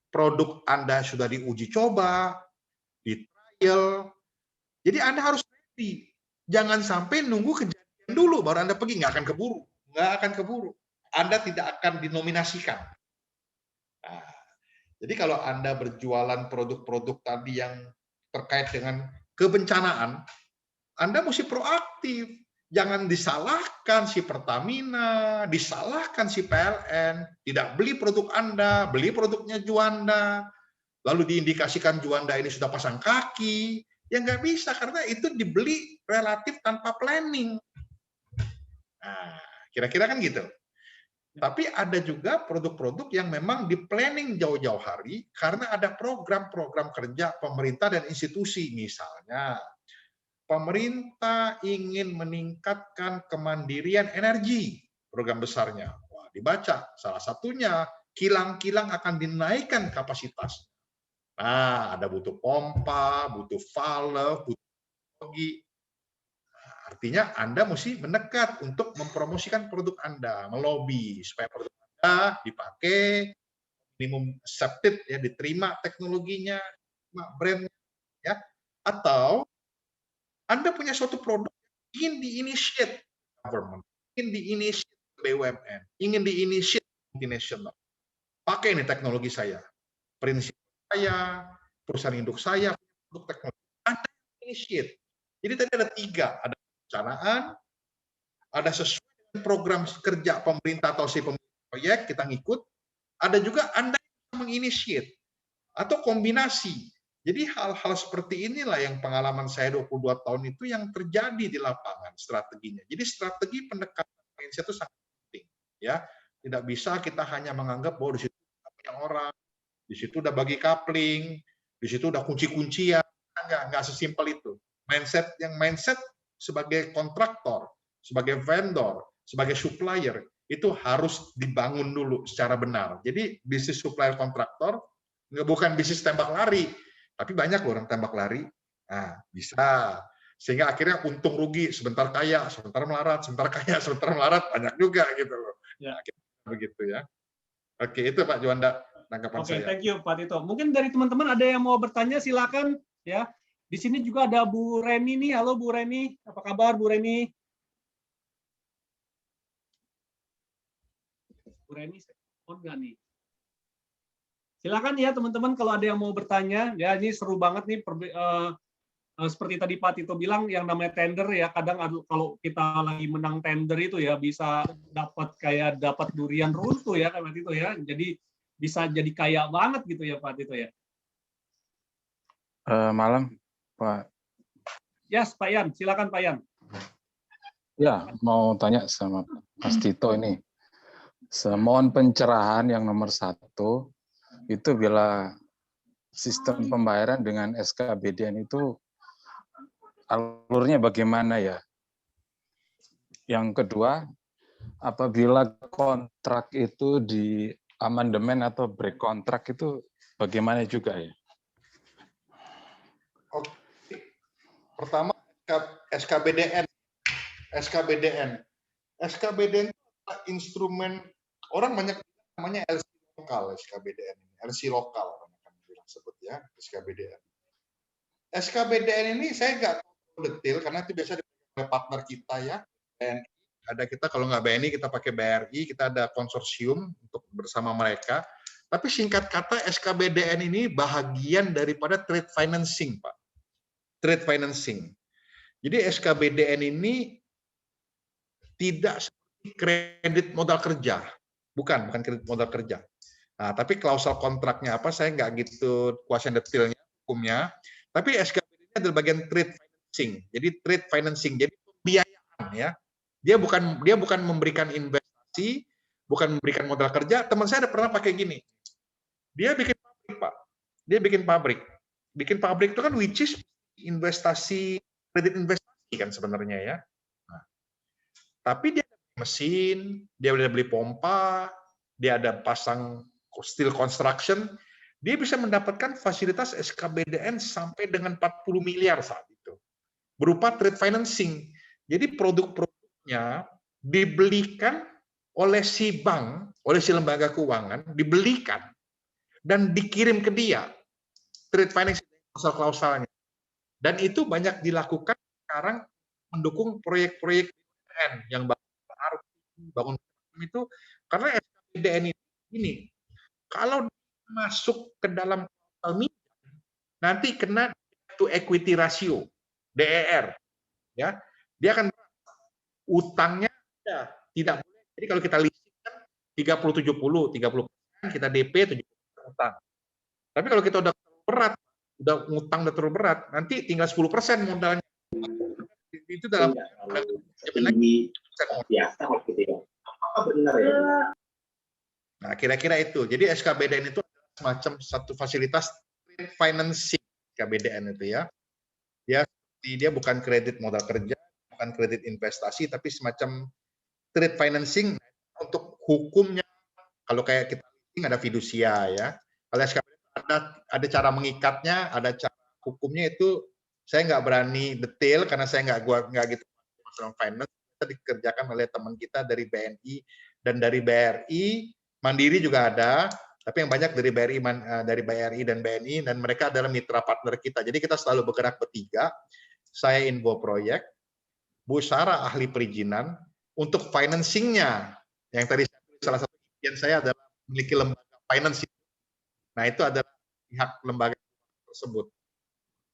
Produk Anda sudah diuji coba, di trial. Jadi Anda harus ready. Jangan sampai nunggu kejadian dulu baru Anda pergi, nggak akan keburu. Nggak akan keburu. Anda tidak akan dinominasikan. Nah, jadi kalau Anda berjualan produk-produk tadi yang terkait dengan kebencanaan, Anda mesti proaktif. Jangan disalahkan si Pertamina, disalahkan si PLN, tidak beli produk Anda, beli produknya Juanda, lalu diindikasikan Juanda ini sudah pasang kaki. Ya nggak bisa, karena itu dibeli relatif tanpa planning. Nah, kira-kira kan gitu. Tapi ada juga produk-produk yang memang di planning jauh-jauh hari karena ada program-program kerja pemerintah dan institusi. Misalnya, pemerintah ingin meningkatkan kemandirian energi, program besarnya. Wah, dibaca. Salah satunya, kilang-kilang akan dinaikkan kapasitas. Nah, ada butuh pompa, butuh valve, butuh teknologi. Artinya Anda mesti mendekat untuk mempromosikan produk Anda, melobi supaya produk Anda dipakai, minimum accepted, ya, diterima teknologinya, brand, ya. Atau Anda punya suatu produk ingin di-initiate government, ingin di-initiate BUMN, ingin di-initiate multinational. Pakai ini teknologi saya, prinsip saya, perusahaan induk saya, produk teknologi. Anda initiate. Jadi tadi ada 3, ada perencanaan, ada sesuai dengan program kerja pemerintah atau si pemilik proyek, kita ngikut, ada juga Anda menginitiate, atau kombinasi. Jadi hal-hal seperti inilah yang pengalaman saya 22 tahun itu yang terjadi di lapangan strateginya. Jadi strategi pendekatan mindset itu sangat penting. Ya, tidak bisa kita hanya menganggap bahwa di situ punya orang, di situ udah bagi coupling, di situ udah kunci-kuncian. Enggak sesimpel itu. Mindset sebagai kontraktor, sebagai vendor, sebagai supplier, itu harus dibangun dulu secara benar. Jadi bisnis supplier kontraktor bukan bisnis tembak lari, tapi banyak loh orang tembak lari. Nah, bisa. Sehingga akhirnya untung rugi, sebentar kaya, sebentar melarat, sebentar kaya, sebentar melarat, banyak juga gitu loh. Ya, begitu ya. Oke, itu Pak Juanda tanggapan saya. Oke, thank you Pak Tito. Mungkin dari teman-teman ada yang mau bertanya, silakan ya. Di sini juga ada Bu Reni nih. Halo Bu Reni, apa kabar Bu Reni? Bu Reni, on nggak nih? Silakan ya teman-teman kalau ada yang mau bertanya. Ya ini seru banget nih. Seperti tadi Pak Tito bilang, yang namanya tender ya, kadang kalau kita lagi menang tender itu ya bisa dapat durian runtuh ya Pak Tito ya. Jadi bisa jadi kaya banget gitu ya Pak Tito ya. Malam Pak. Yes, Pak Yan, silakan Pak Yan. Ya, mau tanya sama Mas Tito ini. Mohon pencerahan yang nomor 1, itu bila sistem pembayaran dengan SKBDN itu alurnya bagaimana ya? Yang kedua, apabila kontrak itu di amandemen atau break kontrak itu bagaimana juga ya? Oke. Pertama SKBDN. SKBDN itu adalah instrumen, orang banyak namanya LC lokal, SKBDN ini. LC lokal orang akan bilang sebut ya, SKBDN. SKBDN ini saya nggak tahu detail karena itu biasa dipakai oleh partner kita ya. BNI, ada kita kalau nggak BNI kita pakai BRI, kita ada konsorsium untuk bersama mereka. Tapi singkat kata SKBDN ini bahagian daripada trade financing, Pak. Trade financing. Jadi SKBDN ini tidak seperti kredit modal kerja, bukan kredit modal kerja. Nah, tapi klausel kontraknya apa saya nggak gitu kuasain detailnya hukumnya. Tapi SKBD ini adalah bagian trade financing. Jadi trade financing, jadi pembiayaan ya. Dia bukan memberikan investasi, bukan memberikan modal kerja. Teman saya ada pernah pakai gini. Dia bikin pabrik, Pak. Dia bikin pabrik. Bikin pabrik itu kan which is investasi, kredit investasi kan sebenarnya ya. Nah, tapi dia ada mesin, dia udah beli pompa, dia ada pasang steel construction, dia bisa mendapatkan fasilitas SKBDN sampai dengan 40 miliar saat itu. Berupa trade financing. Jadi produk-produknya dibelikan oleh si bank, oleh si lembaga keuangan, dibelikan dan dikirim ke dia. Trade financing klausal-klausalnya. Dan itu banyak dilakukan sekarang mendukung proyek-proyek yang bangun itu karena SKBDN ini kalau masuk ke dalam nanti kena to equity ratio DER ya, dia akan utangnya tidak boleh. Jadi kalau kita leasing kan 30-70 kita DP 70% utang. Tapi kalau kita udah berat, udah ngutang udah terlalu berat, nanti tinggal 10% modalnya. Itu dalam Nah, kira-kira itu. Jadi SKBDN itu semacam satu fasilitas trade financing SKBDN itu ya. Dia bukan kredit modal kerja, bukan kredit investasi, tapi semacam trade financing untuk hukumnya. Kalau kayak kita ada fidusia ya. Kalau SKBDN ada cara mengikatnya, ada cara hukumnya itu saya nggak berani detail karena saya nggak gitu masalah finance. Kita dikerjakan oleh teman kita dari BNI dan dari BRI. Mandiri juga ada, tapi yang banyak dari BRI dan BNI, dan mereka adalah mitra partner kita. Jadi kita selalu bergerak bertiga. Saya info proyek, Bu Sarah ahli perizinan, untuk financingnya. Yang tadi salah satu impian saya adalah memiliki lembaga financing. Nah itu adalah pihak lembaga tersebut.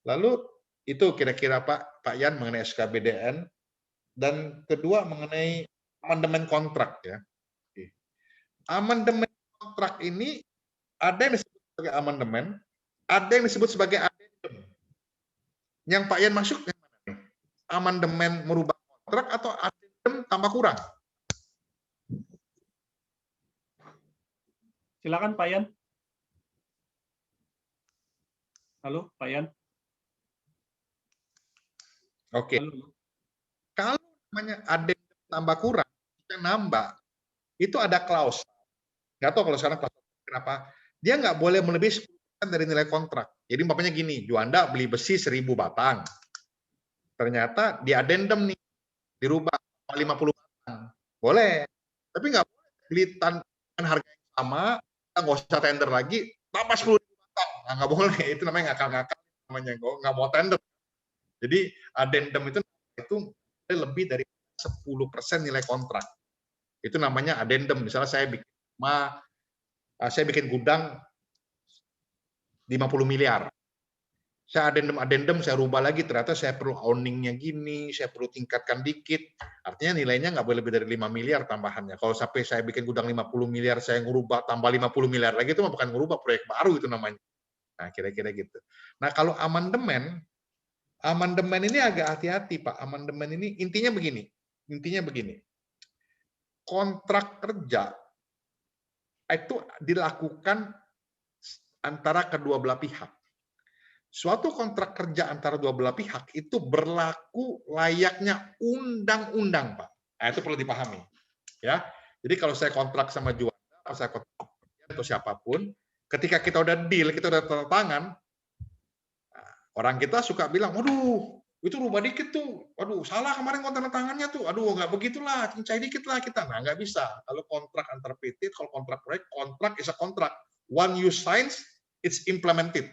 Lalu itu kira-kira Pak Yan mengenai SKBDN, dan kedua mengenai amandemen kontrak ya. Amandemen kontrak ini ada yang disebut sebagai amandemen, ada yang disebut sebagai addendum. Yang Pak Yan masuk yang mana nih? Amandemen merubah kontrak atau addendum tambah kurang? Silakan Pak Yan. Halo Pak Yan. Oke. Kalau namanya addendum tambah kurang, kita nambah, itu ada klausel. Nggak tahu kalau sekarang kenapa dia nggak boleh melebihi 10% dari nilai kontrak. Jadi bapaknya gini, Juanda beli besi 1000 batang, ternyata di addendum nih dirubah 50 batang, boleh. Tapi nggak boleh beli dengan harga yang sama, kita nggak usah tender lagi, tambah 10.000 batang, nggak boleh. Itu namanya ngakal-ngakal, namanya nggak mau tender. Jadi addendum itu lebih dari 10% nilai kontrak. Itu namanya addendum. Misalnya saya bikin gudang 50 miliar. Saya addendum, saya rubah lagi, ternyata saya perlu owning-nya gini, saya perlu tingkatkan dikit. Artinya nilainya nggak boleh lebih dari 5 miliar tambahannya. Kalau sampai saya bikin gudang 50 miliar, saya ngurubah tambah 50 miliar lagi, itu bukan ngurubah, proyek baru itu namanya. Nah, kira-kira gitu. Nah, kalau amandemen ini agak hati-hati, Pak. Amandemen ini intinya begini. Kontrak kerja itu dilakukan antara kedua belah pihak. Suatu kontrak kerja antara dua belah pihak itu berlaku layaknya undang-undang, Pak. Nah, itu perlu dipahami. Ya, jadi kalau saya kontrak sama Juanda, atau saya kontrak atau siapapun, ketika kita udah deal, kita udah tanda tangan, orang kita suka bilang, waduh, itu rubah dikit tuh, waduh, salah kemarin tanda tangannya tuh, aduh, nggak begitulah, cincai dikit lah kita. Nah, nggak bisa. Kalau kontrak antar PT, kalau kontrak proyek, kontrak is a kontrak. One you signs, it's implemented.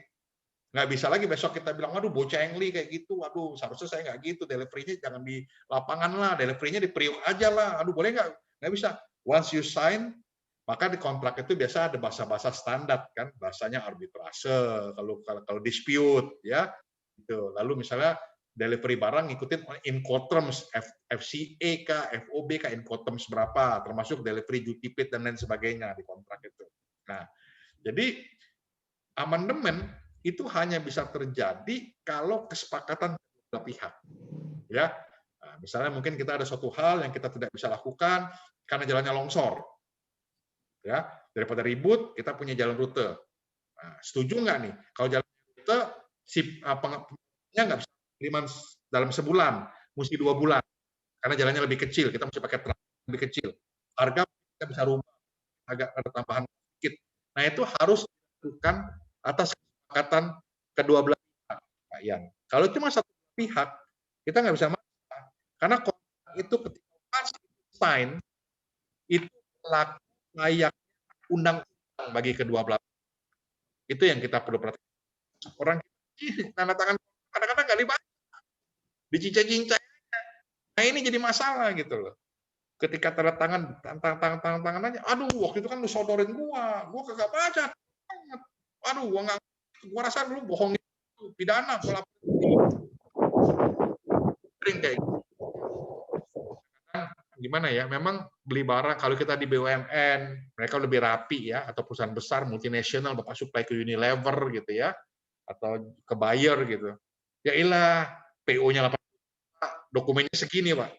Nggak bisa lagi besok kita bilang, waduh, bocah Engli kayak gitu, waduh, seharusnya saya nggak gitu, delivery-nya jangan di lapangan lah, delivery-nya di Priok aja lah, aduh, boleh nggak? Nggak bisa. Once you sign, maka di kontrak itu biasa ada bahasa-bahasa standar kan, bahasanya arbitrase, kalau dispute ya. Gitu. Lalu misalnya delivery barang ngikutin Incoterms, FCA kah, FOB kah, Incoterms berapa, termasuk delivery duty paid dan lain sebagainya di kontrak itu. Nah, jadi amandemen itu hanya bisa terjadi kalau kesepakatan kedua pihak. Ya, nah, misalnya mungkin kita ada suatu hal yang kita tidak bisa lakukan karena jalannya longsor. Ya, daripada ribut, kita punya jalan rute. Nah, setuju nggak nih? Kalau jalan rute, si pengirimannya nggak bisa kiriman dalam sebulan, mesti 2 bulan. Karena jalannya lebih kecil, kita mesti pakai truk lebih kecil. Harga kita bisa rubah, agak ada tambahan sedikit. Nah, itu harus dilakukan atas kesepakatan kedua belah pihak, Pak Ian. Kalau cuma satu pihak, kita nggak bisa maksa. Karena kontrak itu ketika pas sign, itu laku layak undang-undang bagi kedua belah. Itu yang kita perlu perhatikan. Orang tanda tangan kadang-kadang nggak dibaca, dicincai-cincai. Nah, ini jadi masalah gitu loh. Ketika tanda tangan aja, aduh, waktu itu kan lu sodorin gua kagak baca. Aduh, gua rasa lu bohongin pidana, gua sering kayak gitu. Gimana ya, memang beli barang kalau kita di BUMN mereka lebih rapi ya, atau perusahaan besar multinasional Bapak supply ke Unilever gitu ya, atau ke Bayer gitu. Ya ilah, PO-nya 8 dokumennya segini Pak,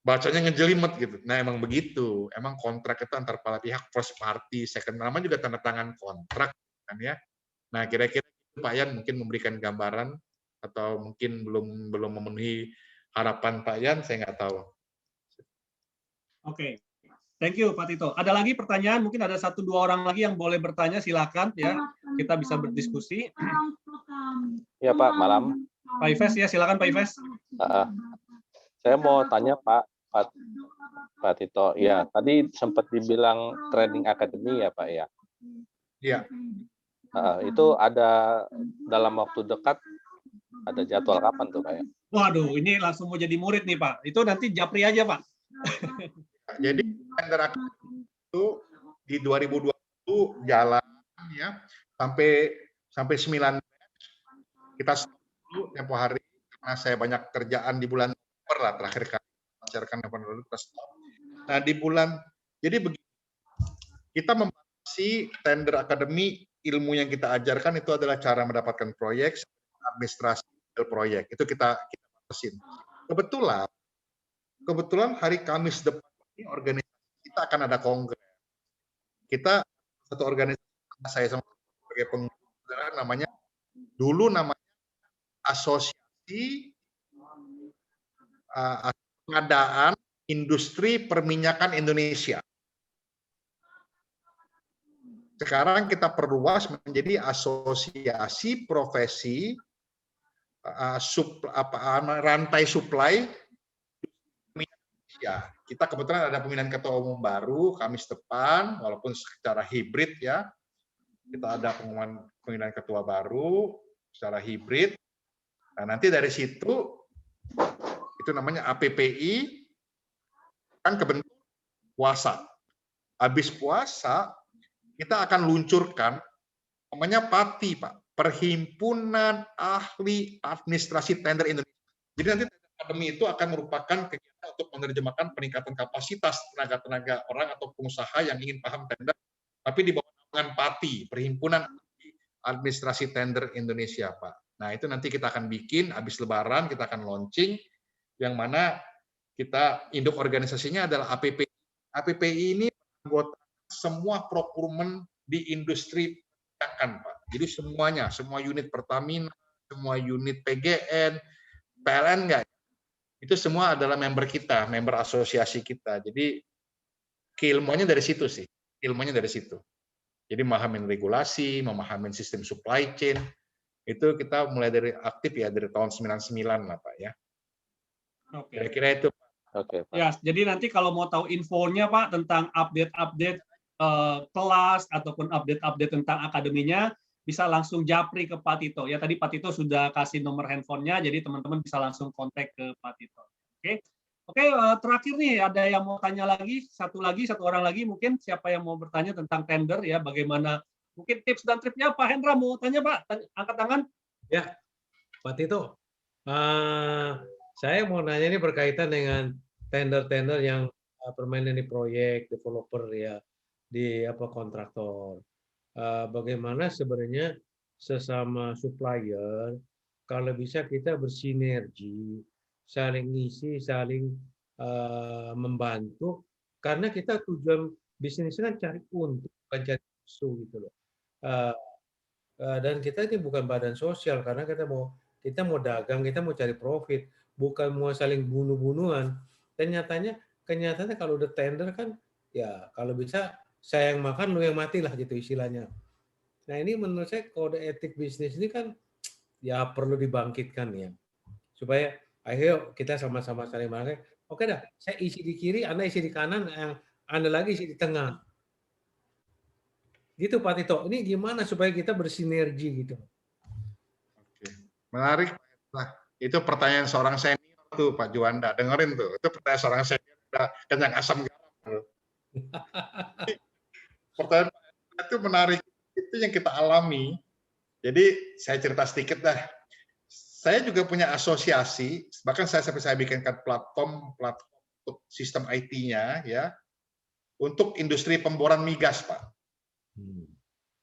bacanya ngejelimet gitu. Nah emang begitu, emang kontrak itu antar kepala pihak, first party, second, namanya juga tanda tangan kontrak kan ya. Nah kira-kira Pak Yan mungkin memberikan gambaran atau mungkin belum memenuhi harapan Pak Yan, saya nggak tahu. Oke, thank you Pak Tito. Ada lagi pertanyaan? Mungkin ada 1-2 orang lagi yang boleh bertanya, silakan ya. Kita bisa berdiskusi. Ya Pak, malam. Pak Ives ya, silakan Pak Ives. Saya mau tanya Pak Tito. Ya, tadi sempat dibilang training academy ya Pak ya. Iya. Itu ada dalam waktu dekat, ada jadwal kapan tuh Pak ya? Waduh, ini langsung mau jadi murid nih Pak. Itu nanti japri aja Pak. Jadi tender itu di 2020 jalan ya sampai 9 kita tempo hari karena saya banyak kerjaan di bulan November lah terakhir kali mengajarkan November. Nah di bulan jadi begini, kita membatasi tender akademi, ilmu yang kita ajarkan itu adalah cara mendapatkan proyek, administrasi proyek itu kita batasin. Kebetulan hari Kamis depan ini organisasi kita akan ada kongres. Kita satu organisasi saya sebagai pengurus namanya Asosiasi Pengadaan Industri Perminyakan Indonesia. Sekarang kita perluas menjadi Asosiasi Profesi Rantai Supply. Ya, kita kebetulan ada pemilihan ketua umum baru Kamis depan, walaupun secara hibrid ya. Kita ada pengumuman pemilihan ketua baru secara hibrid. Nah, nanti dari situ itu namanya APPI kan kebentuk puasa. Habis puasa kita akan luncurkan namanya PATI, Pak, Perhimpunan Ahli Administrasi Tender Indonesia. Jadi nanti akademi itu akan merupakan kegiatan untuk menerjemahkan peningkatan kapasitas tenaga-tenaga orang atau pengusaha yang ingin paham tender, tapi di bawah naungan PATI, Perhimpunan Administrasi Tender Indonesia, Pak. Nah, itu nanti kita akan bikin, habis Lebaran kita akan launching, yang mana kita induk organisasinya adalah APPI. APPI ini anggota semua procurement di industri perminyakan, Pak. Jadi semuanya, semua unit Pertamina, semua unit PGN, PLN enggak, itu semua adalah member kita, member asosiasi kita. Jadi keilmuannya dari situ sih. Ilmunya dari situ. Jadi memahami regulasi, memahami sistem supply chain, itu kita mulai dari aktif ya dari tahun 99 lah Pak ya. Oke. Kira-kira itu. Oke, Pak. Ya, jadi nanti kalau mau tahu infonya Pak tentang update-update kelas ataupun update-update tentang akademinya, bisa langsung japri ke Pak Tito. Ya tadi Pak Tito sudah kasih nomor handphonenya, jadi teman-teman bisa langsung kontak ke Pak Tito. Oke, oke. Terakhir nih ada yang mau tanya lagi, satu orang lagi mungkin siapa yang mau bertanya tentang tender ya, bagaimana mungkin tips dan triknya Pak Hendra mau tanya Pak, angkat tangan. Ya, Pak Tito. Saya mau nanya ini berkaitan dengan tender-tender yang permainan di proyek developer ya, di kontraktor. Bagaimana sebenarnya sesama supplier kalau bisa kita bersinergi, saling ngisi, saling membantu, karena kita tujuan bisnisnya kan cari untung, bukan cari musuh gitu loh. Dan kita ini bukan badan sosial, karena kita mau dagang, kita mau cari profit, bukan mau saling bunuh-bunuhan. Dan kenyataannya kalau udah tender kan, ya kalau bisa saya yang makan, lu yang mati lah gitu istilahnya. Nah ini menurut saya kode etik bisnis ini kan ya perlu dibangkitkan ya. Supaya ayo kita sama-sama saling makan. Oke dah, saya isi di kiri, Anda isi di kanan, yang Anda lagi isi di tengah. Gitu Pak Tito, ini gimana supaya kita bersinergi gitu. Oke. Menarik. Nah, itu pertanyaan seorang senior tuh Pak Juanda. Dengerin tuh, itu pertanyaan seorang senior udah kenyang asam garam. Pertanyaan itu menarik, itu yang kita alami. Jadi saya cerita sedikit dah. Saya juga punya asosiasi, bahkan saya bikinkan platform untuk sistem IT-nya ya, untuk industri pemboran migas Pak.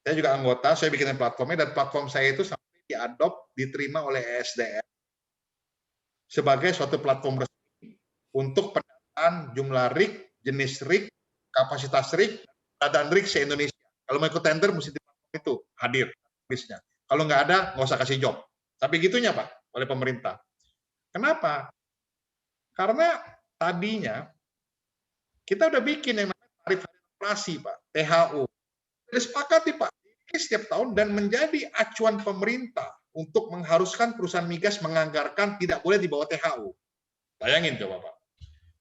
Saya juga anggota, saya bikin platformnya, dan platform saya itu sampai diadopt, diterima oleh ESDM sebagai suatu platform resmi untuk pendataan jumlah rig, jenis rig, kapasitas rig, dan rig se-Indonesia. Kalau mau ikut tender, mesti di platform itu hadir. Kalau nggak ada, nggak usah kasih job. Tapi gitunya Pak, oleh pemerintah. Kenapa? Karena tadinya kita udah bikin yang namanya tarif operasi Pak, THO. Disepakati Pak, ini setiap tahun dan menjadi acuan pemerintah untuk mengharuskan perusahaan migas menganggarkan tidak boleh di bawah THO. Bayangin coba Pak.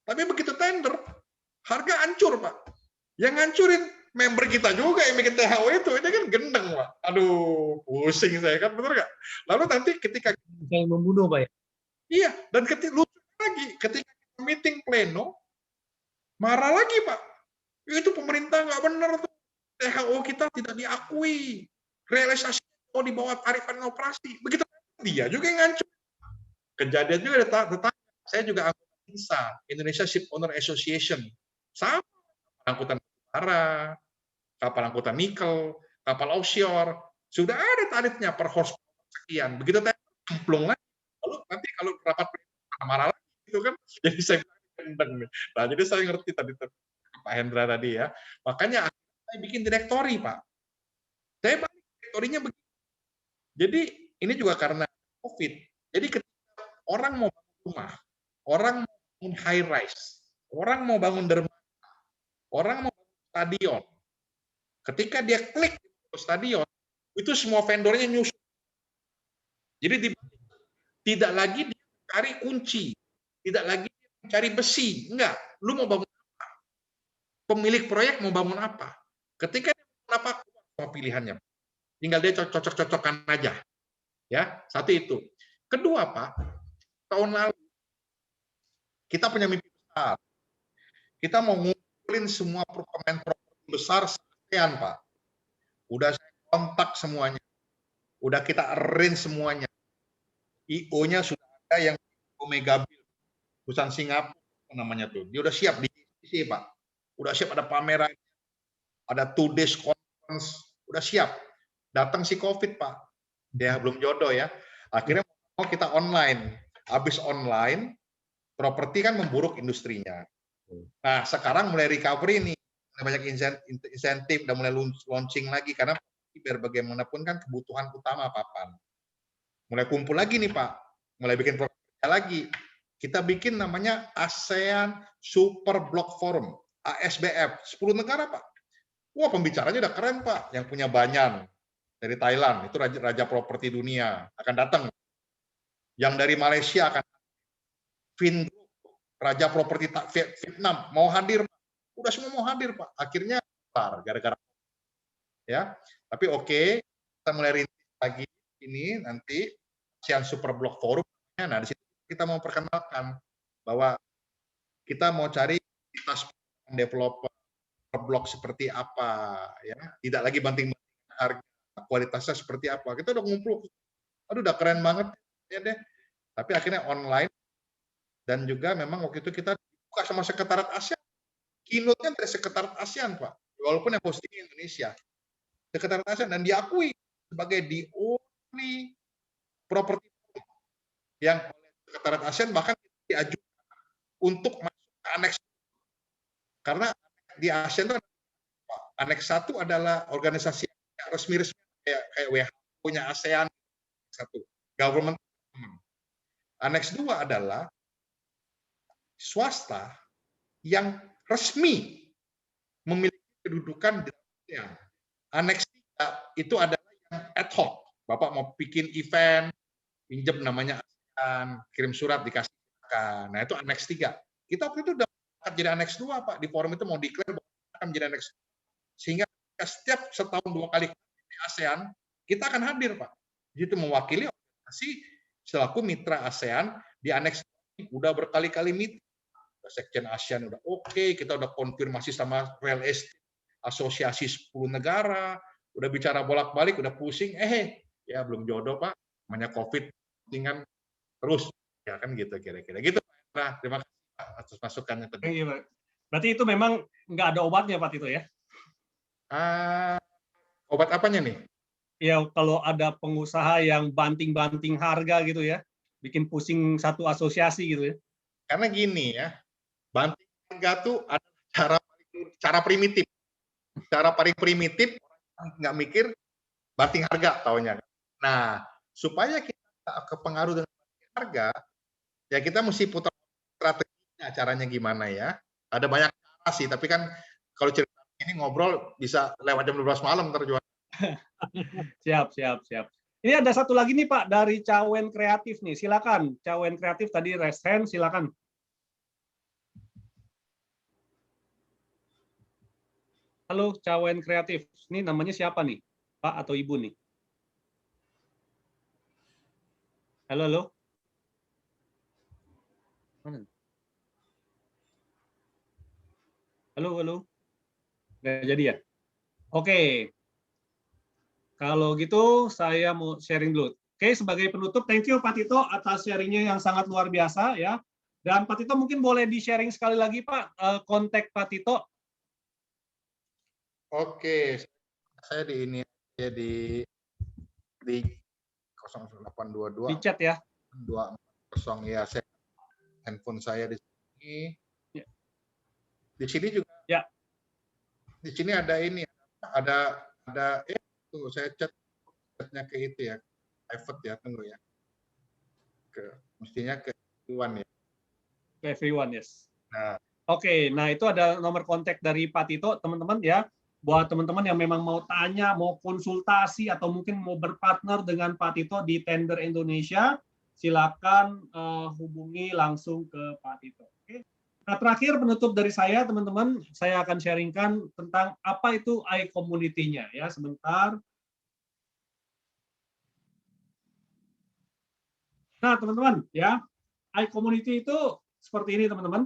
Tapi begitu tender, harga hancur Pak. Yang ngancurin member kita juga yang bikin THO itu, ini kan gendeng Pak. Aduh, pusing saya kan, bener nggak? Lalu nanti ketika yang membunuh Pak ya? Iya, dan lucu lagi, ketika kita meeting pleno, marah lagi Pak. Itu pemerintah nggak benar tuh. THO kita tidak diakui. Realisasi di bawah tarifan operasi. Begitu dia juga yang ngancur. Kejadian juga tetangga. Saya juga anggota INSA, Indonesia Ship Owner Association. Sama angkutan utara, kapal angkutan nikel, kapal offshore, sudah ada tarifnya per horsepower sekian. Begitu templung lagi. Lalu nanti kalau rapat marah lagi gitu kan. Jadi saya gendeng nih. Nah, jadi saya ngerti tadi Pak Hendra tadi ya. Makanya saya bikin direktori, Pak. Saya balik direktorinya begini. Jadi ini juga karena COVID. Jadi ketika orang mau bangun rumah, orang mau bangun high rise, orang mau bangun dermaga, orang mau bangun stadion. Ketika dia klik di stadion, itu semua vendornya nyusul. Jadi tidak lagi dia mencari kunci, tidak lagi dia mencari besi, enggak. Lu mau bangun apa? Pemilik proyek mau bangun apa? Ketika dia bangun apa, semua pilihannya. Tinggal dia cocok-cocokkan aja. Ya, satu itu. Kedua, Pak, tahun lalu kita punya mimpi besar. Kita mau ngumpulin semua pemain properti besar sekian, Pak. Udah saya kontak semuanya. Udah kita arrange semuanya. IO-nya sudah ada yang Megabil, perusahaan Singapura namanya tuh. Dia udah siap di GCC, Pak. Udah siap ada pameran, ada 2 days conference, udah siap. Datang si COVID, Pak. Ya belum jodoh ya. Akhirnya mau kita online. Habis online, properti kan memburuk industrinya. Nah, sekarang mulai recovery nih. Banyak insentif, udah mulai launching lagi karena biar bagaimanapun kan kebutuhan utama papan. Mulai kumpul lagi nih Pak, mulai bikin program lagi. Kita bikin namanya ASEAN Super Block Forum. ASBF, 10 negara, Pak. Wah, pembicaranya udah keren, Pak. Yang punya Banyan dari Thailand, itu raja properti dunia, akan datang. Yang dari Malaysia akan Vin Group, raja properti Vietnam, mau hadir, Pak. Udah semua mau hadir, Pak. Akhirnya gara-gara ya. Tapi oke, kita mulai rintis lagi ini nanti ASEAN Super Block Forum. Nah, di situ kita mau perkenalkan bahwa kita mau cari developer blok seperti apa, ya, tidak lagi banting-banting harga, kualitasnya seperti apa. Kita udah ngumpul, aduh udah keren banget ya deh. Tapi akhirnya online dan juga memang waktu itu kita buka sama Sekretariat ASEAN. Keynote-nya dari Sekretariat ASEAN, Pak. Walaupun yang posting Indonesia. Sekretariat ASEAN dan diakui sebagai the only property yang oleh Sekretariat ASEAN bahkan diajukan untuk masuk ke aneks. Karena di ASEAN itu aneks 1 adalah organisasi resmi-resmi kayak WHO punya ASEAN 1, government. Aneks 2 adalah swasta yang resmi memiliki kedudukan di ASEAN. Aneks 3 itu adalah yang ad hoc. Bapak mau bikin event, pinjam namanya ASEAN, kirim surat dikasih. Nah, itu aneks 3. Kita waktu itu udah jadi aneks 2, Pak. Di forum itu mau declare bahwa akan menjadi aneks 2. Sehingga setiap setahun 2 kali di ASEAN, kita akan hadir, Pak. Itu mewakili organisasi selaku mitra ASEAN di aneks 2. Udah berkali-kali meeting. Sekjen ASEAN udah oke, kita udah konfirmasi sama real estate asosiasi 10 negara, udah bicara bolak-balik, udah pusing, ya belum jodoh, Pak. Namanya COVID, tinggal terus. Ya kan gitu kira-kira. Gitu, Pak. Nah, terima kasih Pak atas masukannya tadi. Berarti itu memang nggak ada obatnya, Pak Tito ya? Obat apanya nih? Ya, kalau ada pengusaha yang banting-banting harga gitu ya, bikin pusing satu asosiasi gitu ya. Karena gini ya, banting harga tuh ada cara primitif. Cara paling primitif, orang nggak mikir banting harga taunya. Nah, supaya kita kepengaruh dengan banting harga, ya kita mesti putar strateginya, caranya gimana ya. Ada banyak cara sih, tapi kan kalau cerita ini ngobrol bisa lewat jam 12 malam terjual. Siap. Ini ada satu lagi nih Pak dari Cawen Kreatif nih. Silakan. Cawen Kreatif tadi raise hand, silakan. Halo Cawen Kreatif. Ini namanya siapa nih? Pak atau Ibu nih? Halo. Mana? Halo. Nggak jadi ya? Oke. Kalau gitu saya mau sharing dulu. Oke, sebagai penutup, thank you Pak Tito atas sharingnya yang sangat luar biasa ya. Dan Pak Tito mungkin boleh di-sharing sekali lagi Pak, kontak Pak Tito. Oke, saya di ini ya di 0822 di chat ya. 240 ya, saya handphone saya di sini. Ya. Di sini juga. Ya. Di sini ada ini, ada tuh saya chatnya ke itu ya, private ya, tunggu ya. Mestinya ke everyone ya. Ke everyone, yes. Nah. Oke, nah itu ada nomor kontak dari Pak Tito, teman-teman ya. Buat teman-teman yang memang mau tanya, mau konsultasi, atau mungkin mau berpartner dengan Pak Tito di Tender Indonesia, silakan hubungi langsung ke Pak Tito. Oke. Nah, terakhir penutup dari saya, teman-teman, saya akan sharingkan tentang apa itu iCommunity-nya ya, sebentar. Nah, teman-teman, ya, iCommunity itu seperti ini, teman-teman.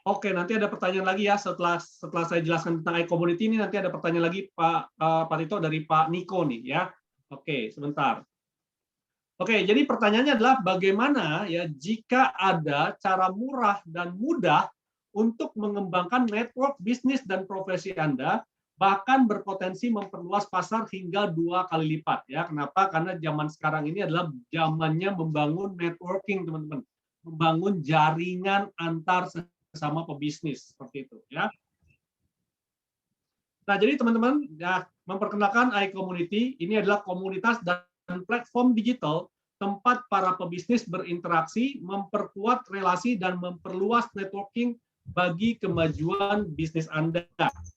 Oke, nanti ada pertanyaan lagi ya setelah saya jelaskan tentang iCommunity ini, nanti ada pertanyaan lagi Pak Tito dari Pak Niko nih ya. Oke, sebentar. Oke, jadi pertanyaannya adalah bagaimana ya jika ada cara murah dan mudah untuk mengembangkan network bisnis dan profesi Anda, bahkan berpotensi memperluas pasar hingga 2 kali lipat ya. Kenapa? Karena zaman sekarang ini adalah zamannya membangun networking, teman-teman. Membangun jaringan antar sesama pebisnis seperti itu ya. Nah, jadi teman-teman ya, memperkenalkan iCommunity ini adalah komunitas dan platform digital tempat para pebisnis berinteraksi, memperkuat relasi dan memperluas networking bagi kemajuan bisnis Anda.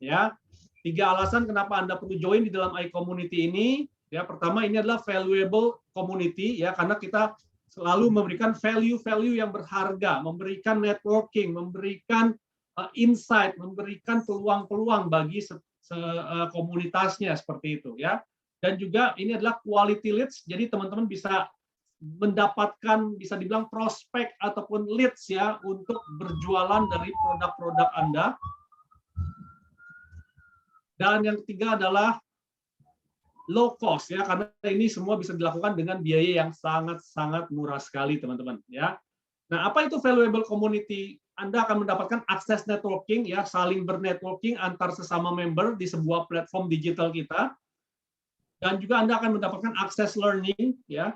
Ya, 3 alasan kenapa Anda perlu join di dalam iCommunity ini. Ya, pertama ini adalah valuable community, ya, karena kita selalu memberikan value-value yang berharga, memberikan networking, memberikan insight, memberikan peluang-peluang bagi komunitasnya seperti itu, ya. Dan juga ini adalah quality leads, jadi teman-teman bisa mendapatkan, bisa dibilang prospek ataupun leads ya untuk berjualan dari produk-produk Anda. Dan yang ketiga adalah low cost ya, karena ini semua bisa dilakukan dengan biaya yang sangat-sangat murah sekali teman-teman ya. Nah, apa itu valuable community? Anda akan mendapatkan akses networking ya, saling bernetworking antar sesama member di sebuah platform digital kita. Dan juga Anda akan mendapatkan akses learning ya.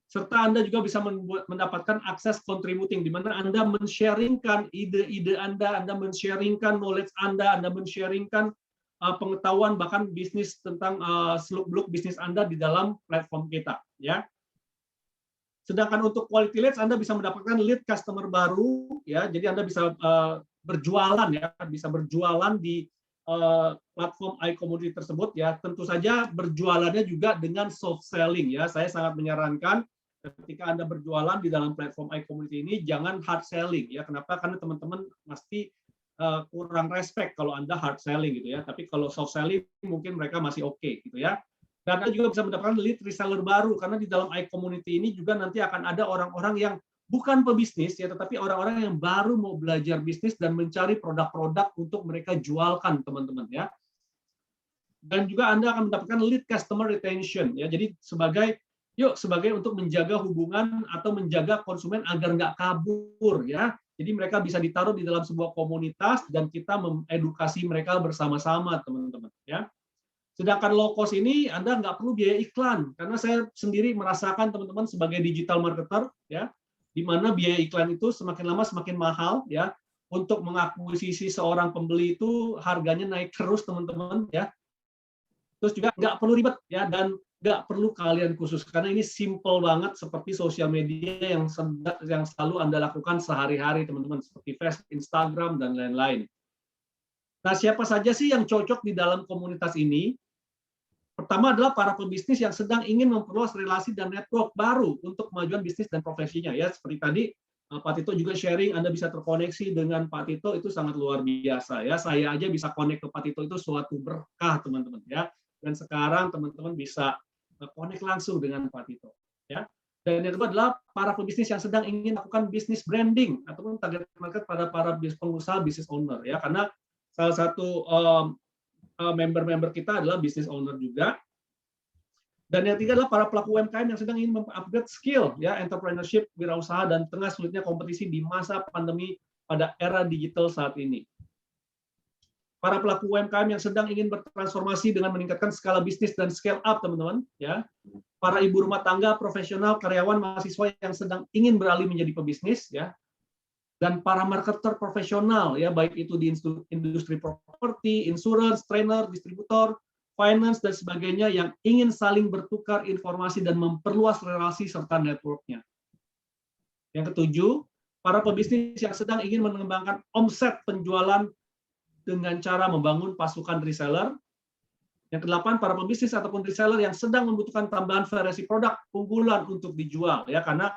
Serta Anda juga bisa mendapatkan akses contributing, di mana Anda men-sharingkan ide-ide Anda men-sharingkan knowledge Anda men-sharingkan pengetahuan bahkan bisnis tentang seluk-beluk bisnis Anda di dalam platform kita, ya. Sedangkan untuk quality leads, Anda bisa mendapatkan lead customer baru, ya. Jadi Anda bisa berjualan, ya, bisa berjualan di platform iCommunity tersebut, ya. Tentu saja berjualannya juga dengan soft selling, ya. Saya sangat menyarankan ketika Anda berjualan di dalam platform iCommunity ini jangan hard selling ya. Kenapa? Karena teman-teman pasti kurang respect kalau Anda hard selling gitu ya. Tapi kalau soft selling mungkin mereka masih oke gitu ya. Dan Anda juga bisa mendapatkan lead reseller baru karena di dalam iCommunity ini juga nanti akan ada orang-orang yang bukan pebisnis ya, tetapi orang-orang yang baru mau belajar bisnis dan mencari produk-produk untuk mereka jualkan teman-teman ya. Dan juga Anda akan mendapatkan lead customer retention ya. Jadi sebagai untuk menjaga hubungan atau menjaga konsumen agar nggak kabur ya. Jadi mereka bisa ditaruh di dalam sebuah komunitas dan kita mengedukasi mereka bersama-sama teman-teman ya. Sedangkan low cost ini Anda nggak perlu biaya iklan karena saya sendiri merasakan teman-teman sebagai digital marketer ya, di mana biaya iklan itu semakin lama semakin mahal ya. Untuk mengakuisisi seorang pembeli itu harganya naik terus teman-teman ya. Terus juga nggak perlu ribet ya, dan nggak perlu kalian khusus karena ini simple banget seperti sosial media yang selalu Anda lakukan sehari-hari teman-teman, seperti Facebook, Instagram dan lain-lain. Nah, siapa saja sih yang cocok di dalam komunitas ini? Pertama adalah para pebisnis yang sedang ingin memperluas relasi dan network baru untuk kemajuan bisnis dan profesinya ya. Seperti tadi Pak Tito juga sharing, Anda bisa terkoneksi dengan Pak Tito itu sangat luar biasa ya. Saya aja bisa connect ke Pak Tito itu suatu berkah teman-teman ya. Dan sekarang teman-teman bisa connect langsung dengan Pak Tito ya. Dan yang kedua adalah para pebisnis yang sedang ingin melakukan bisnis branding ataupun target market pada para pengusaha bisnis owner ya, karena salah satu member-member kita adalah business owner juga. Dan yang ketiga adalah para pelaku UMKM yang sedang ingin mengupgrade skill ya, entrepreneurship, wirausaha dan tengah sulitnya kompetisi di masa pandemi pada era digital saat ini. Para pelaku UMKM yang sedang ingin bertransformasi dengan meningkatkan skala bisnis dan scale up, teman-teman, ya. Para ibu rumah tangga, profesional, karyawan, mahasiswa yang sedang ingin beralih menjadi pebisnis, ya. Dan para marketer profesional, ya, baik itu di industri properti, insurance, trainer, distributor, finance dan sebagainya yang ingin saling bertukar informasi dan memperluas relasi serta networknya. Yang ketujuh, para pebisnis yang sedang ingin mengembangkan omset penjualan dengan cara membangun pasukan reseller. Yang kedelapan, para pebisnis ataupun reseller yang sedang membutuhkan tambahan variasi produk unggulan untuk dijual ya, karena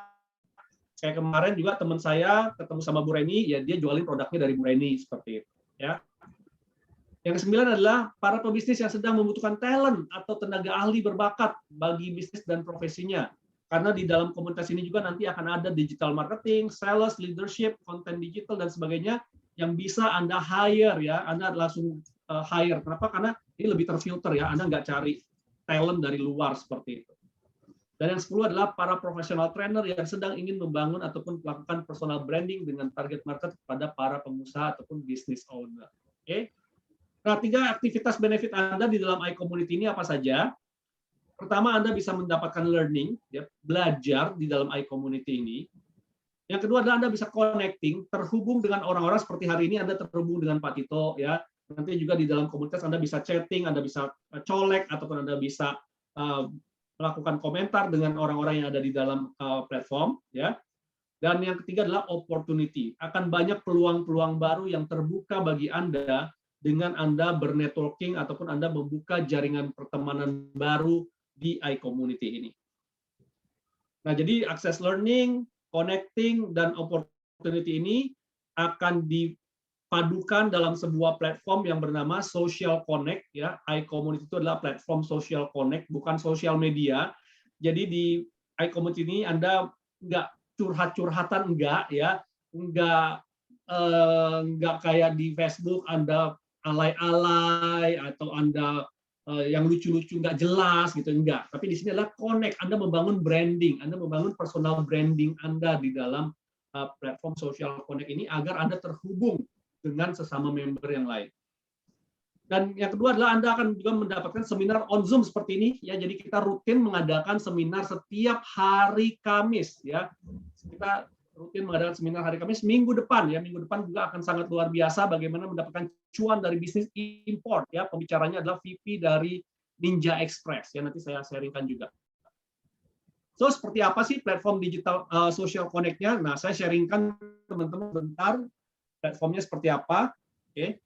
kayak kemarin juga teman saya ketemu sama Bu Reni ya, dia jualin produknya dari Bu Reni seperti itu ya. Yang kesembilan adalah para pebisnis yang sedang membutuhkan talent atau tenaga ahli berbakat bagi bisnis dan profesinya. Karena di dalam komunitas ini juga nanti akan ada digital marketing, sales, leadership, konten digital dan sebagainya yang bisa Anda hire ya, Anda langsung hire. Kenapa? Karena ini lebih terfilter ya, Anda nggak cari talent dari luar seperti itu. Dan yang 10 adalah para profesional trainer yang sedang ingin membangun ataupun melakukan personal branding dengan target market kepada para pengusaha ataupun business owner. Oke. Nah, 3 aktivitas benefit Anda di dalam iCommunity ini apa saja? Pertama, Anda bisa mendapatkan learning, ya, belajar di dalam iCommunity ini. Yang kedua adalah Anda bisa connecting, terhubung dengan orang-orang seperti hari ini Anda terhubung dengan Pak Tito ya. Nanti juga di dalam komunitas Anda bisa chatting, Anda bisa colek ataupun Anda bisa melakukan komentar dengan orang-orang yang ada di dalam platform, ya. Dan yang ketiga adalah opportunity. Akan banyak peluang-peluang baru yang terbuka bagi Anda dengan Anda bernetworking ataupun Anda membuka jaringan pertemanan baru di iCommunity ini. Nah, jadi access learning, connecting, dan opportunity ini akan dipadukan dalam sebuah platform yang bernama Social Connect, ya. iCommunity itu adalah platform Social Connect, bukan sosial media. Jadi di iCommunity ini Anda nggak curhat-curhatan, enggak, ya, enggak kayak di Facebook Anda alay-alay atau Anda yang lucu-lucu nggak jelas gitu, enggak. Tapi di sini adalah connect, Anda membangun branding, Anda membangun personal branding Anda di dalam platform Social Connect ini agar Anda terhubung dengan sesama member yang lain. Dan yang kedua adalah Anda akan juga mendapatkan seminar on Zoom seperti ini, ya. Jadi kita rutin mengadakan seminar setiap hari Kamis, ya. Kita rutin mengadakan seminar hari Kamis. Minggu depan juga akan sangat luar biasa bagaimana mendapatkan cuan dari bisnis import, ya. Pembicaranya adalah VP dari Ninja Express, ya. Nanti saya sharingkan juga. So, seperti apa sih platform digital Social Connect-nya? Nah, saya sharingkan teman-teman bentar platformnya seperti apa. Oke.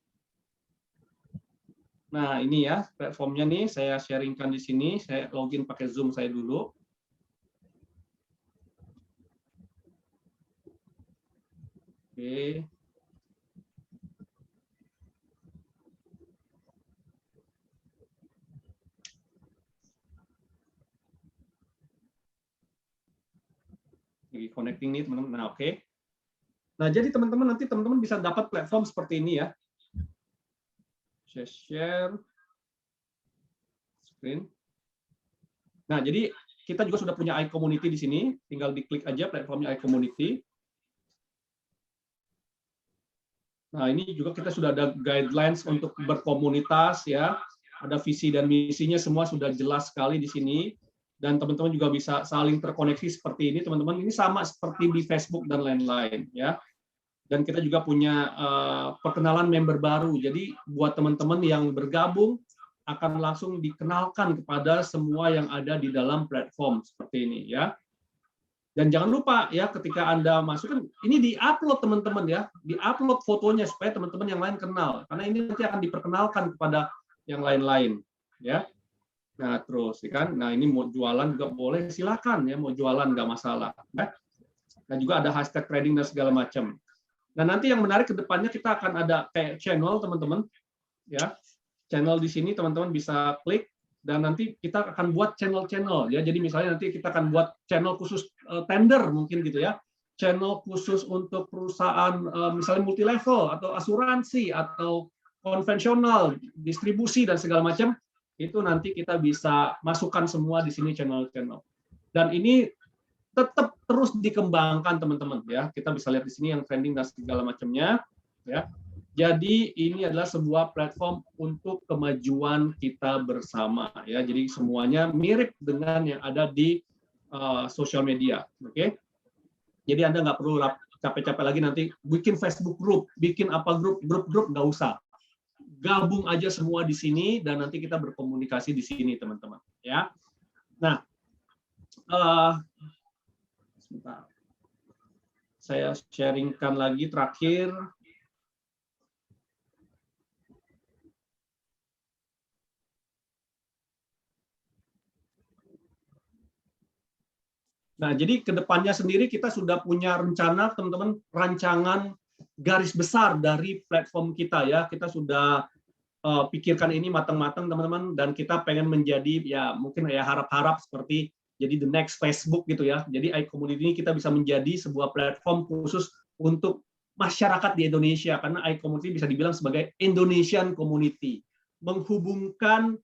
Nah, ini ya platformnya nih, saya sharingkan di sini. Saya login pakai Zoom saya dulu. Oke. Lagi connecting nih teman-teman. Nah, oke. Nah, jadi teman-teman nanti teman-teman bisa dapat platform seperti ini, ya. Saya share screen. Nah, jadi kita juga sudah punya iCommunity di sini, tinggal diklik aja platformnya iCommunity. Nah, ini juga kita sudah ada guidelines untuk berkomunitas, ya. Ada visi dan misinya semua sudah jelas sekali di sini. Dan teman-teman juga bisa saling terkoneksi seperti ini, teman-teman. Ini sama seperti di Facebook dan lain-lain, ya. Dan kita juga punya perkenalan member baru. Jadi buat teman-teman yang bergabung akan langsung dikenalkan kepada semua yang ada di dalam platform seperti ini, ya. Dan jangan lupa, ya, ketika Anda masuk, kan ini di-upload teman-teman, ya, di-upload fotonya supaya teman-teman yang lain kenal. Karena ini nanti akan diperkenalkan kepada yang lain-lain, ya. Nah, terus, kan. Nah, ini mau jualan juga boleh, silakan, ya, mau jualan nggak masalah, ya. Dan juga ada hashtag trading dan segala macam. Nah, nanti yang menarik ke depannya kita akan ada kayak channel, teman-teman, ya. Channel di sini teman-teman bisa klik dan nanti kita akan buat channel-channel, ya. Jadi misalnya nanti kita akan buat channel khusus tender mungkin gitu, ya. Channel khusus untuk perusahaan misalnya multi level atau asuransi atau konvensional, distribusi dan segala macam. Itu nanti kita bisa masukkan semua di sini channel-channel. Dan ini tetap terus dikembangkan, teman-teman, ya. Kita bisa lihat di sini yang trending dan segala macamnya, ya. Jadi ini adalah sebuah platform untuk kemajuan kita bersama, ya. Jadi semuanya mirip dengan yang ada di sosial media, oke? Jadi Anda nggak perlu capek-capek lagi nanti bikin Facebook group, bikin apa grup nggak usah. Gabung aja semua di sini dan nanti kita berkomunikasi di sini, teman-teman, ya. Nah, sebentar. Saya sharingkan lagi terakhir. Nah, jadi ke depannya sendiri kita sudah punya rencana, teman-teman, rancangan garis besar dari platform kita, ya. Kita sudah pikirkan ini matang-matang, teman-teman, dan kita pengen menjadi, ya, mungkin ya harap-harap seperti jadi the next Facebook gitu, ya. Jadi iCommunity ini kita bisa menjadi sebuah platform khusus untuk masyarakat di Indonesia, karena iCommunity bisa dibilang sebagai Indonesian Community, menghubungkan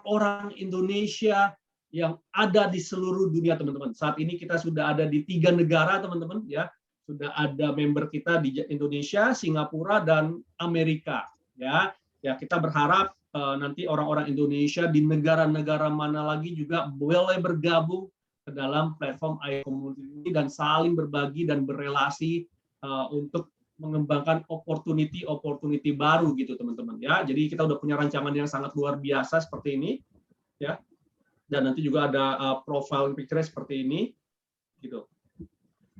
orang Indonesia yang ada di seluruh dunia, teman-teman. Saat ini kita sudah ada di 3 negara, teman-teman, ya. Sudah ada member kita di Indonesia, Singapura, dan Amerika, ya. Ya, kita berharap nanti orang-orang Indonesia di negara-negara mana lagi juga boleh bergabung ke dalam platform iCommunity dan saling berbagi dan berelasi untuk mengembangkan opportunity baru gitu, teman-teman, ya. Jadi kita udah punya rancangan yang sangat luar biasa seperti ini, ya. dan nanti juga ada profile picture seperti ini, gitu.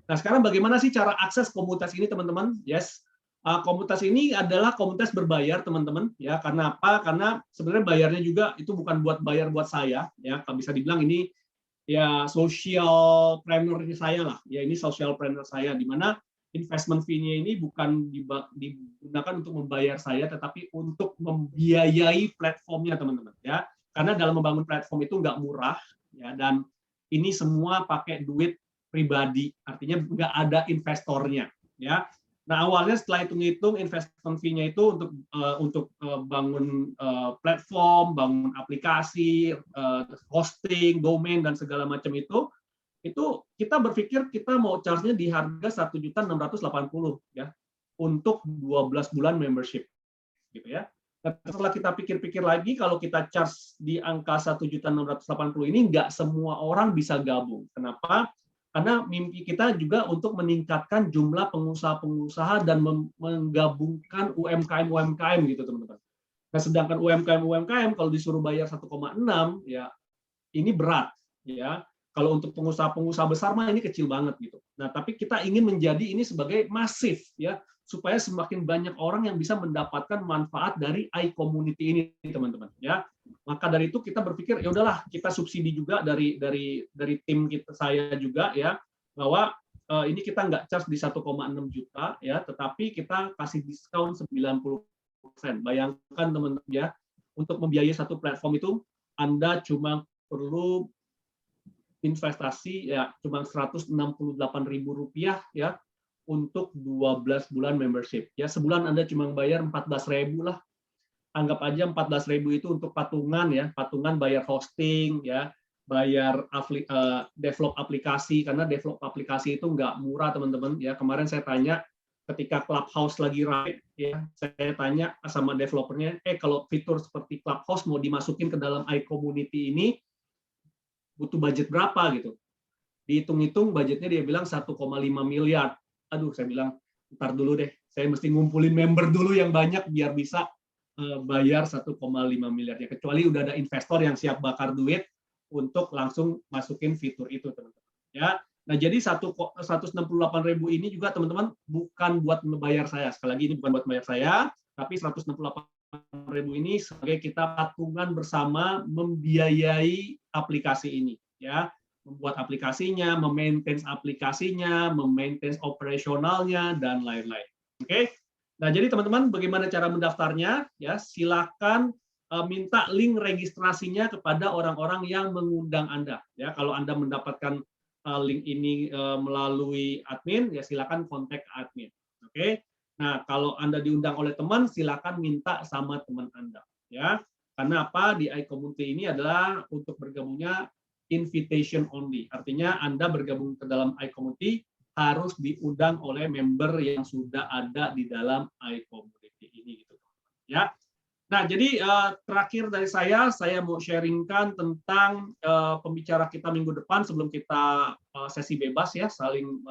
Nah, sekarang bagaimana sih cara akses komunitas ini, teman-teman? Yes, komunitas ini adalah komunitas berbayar, teman-teman. Ya, karena apa? Karena sebenarnya bayarnya juga itu bukan buat bayar buat saya, ya. Bisa dibilang ini ya social planner saya lah. Ya, ini social planner saya, di mana investment fee-nya ini bukan digunakan untuk membayar saya, tetapi untuk membiayai platformnya, teman-teman. Ya, karena dalam membangun platform itu nggak murah, ya. Dan ini semua pakai duit pribadi, artinya nggak ada investornya, ya. Nah, awalnya setelah hitung-hitung investment fee-nya itu untuk bangun platform, bangun aplikasi, hosting, domain dan segala macam itu kita berpikir kita mau charge-nya di harga 1.680.000 ya untuk 12 bulan membership, gitu ya. Nah, setelah kita pikir-pikir lagi, kalau kita charge di angka 1.680.000 ini nggak semua orang bisa gabung. Kenapa? Karena mimpi kita juga untuk meningkatkan jumlah pengusaha-pengusaha dan menggabungkan UMKM gitu, teman-teman. Nah, sedangkan UMKM kalau disuruh bayar 1,6 ya ini berat, ya. Kalau untuk pengusaha-pengusaha besar mah ini kecil banget gitu. Nah, tapi kita ingin menjadi ini sebagai masif, ya, supaya semakin banyak orang yang bisa mendapatkan manfaat dari iCommunity ini, teman-teman, ya. Maka dari itu kita berpikir ya udahlah, kita subsidi juga dari tim saya juga, ya, bahwa ini kita nggak charge di 1,6 juta ya, tetapi kita kasih diskon 90%. Bayangkan, teman-teman, ya, untuk membiayai satu platform itu Anda cuma perlu investasi ya cuma Rp168.000 ya untuk 12 bulan membership. Ya, sebulan Anda cuma bayar 14.000 lah. Anggap aja 14.000 itu untuk patungan, ya, patungan bayar hosting, ya, bayar develop aplikasi, karena develop aplikasi itu nggak murah, teman-teman. Ya, kemarin saya tanya ketika Clubhouse lagi rame, ya, saya tanya sama developernya, kalau fitur seperti Clubhouse mau dimasukin ke dalam iCommunity ini butuh budget berapa gitu. Dihitung-hitung budgetnya dia bilang 1,5 miliar. Aduh, saya bilang ntar dulu deh, saya mesti ngumpulin member dulu yang banyak biar bisa bayar 1,5 miliar, ya, kecuali udah ada investor yang siap bakar duit untuk langsung masukin fitur itu, teman-teman, ya. Nah, jadi 168.000 ini juga, teman-teman, bukan buat membayar saya. Sekali lagi, ini bukan buat membayar saya, tapi 168.000 ini sebagai kita patungan bersama membiayai aplikasi ini, ya, membuat aplikasinya, memaintain aplikasinya, memaintain operasionalnya, dan lain-lain. Oke. Nah, jadi teman-teman, bagaimana cara mendaftarnya? Ya, silakan minta link registrasinya kepada orang-orang yang mengundang Anda. Ya, kalau Anda mendapatkan link ini melalui admin, ya silakan kontak admin. Oke. Nah, kalau Anda diundang oleh teman, silakan minta sama teman Anda. Ya, karena apa? Di iCommunity ini adalah untuk bergabungnya invitation only. Artinya Anda bergabung ke dalam iCommunity harus diundang oleh member yang sudah ada di dalam iCommunity ini, gitu, ya. Nah, jadi terakhir dari saya mau sharingkan tentang pembicara kita minggu depan sebelum kita sesi bebas, ya, saling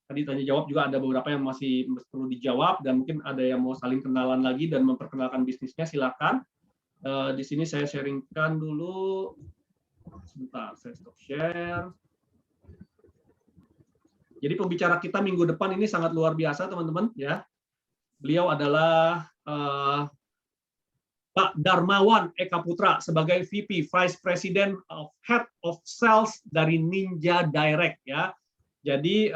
tadi tanya jawab juga ada beberapa yang masih perlu dijawab dan mungkin ada yang mau saling kenalan lagi dan memperkenalkan bisnisnya, silakan. Di sini saya sharingkan dulu. Sebentar, saya stop share. Jadi pembicara kita minggu depan ini sangat luar biasa, teman-teman, ya. Beliau adalah Pak Darmawan Eka Putra sebagai VP Vice President of Head of Sales dari Ninja Direct, ya. Jadi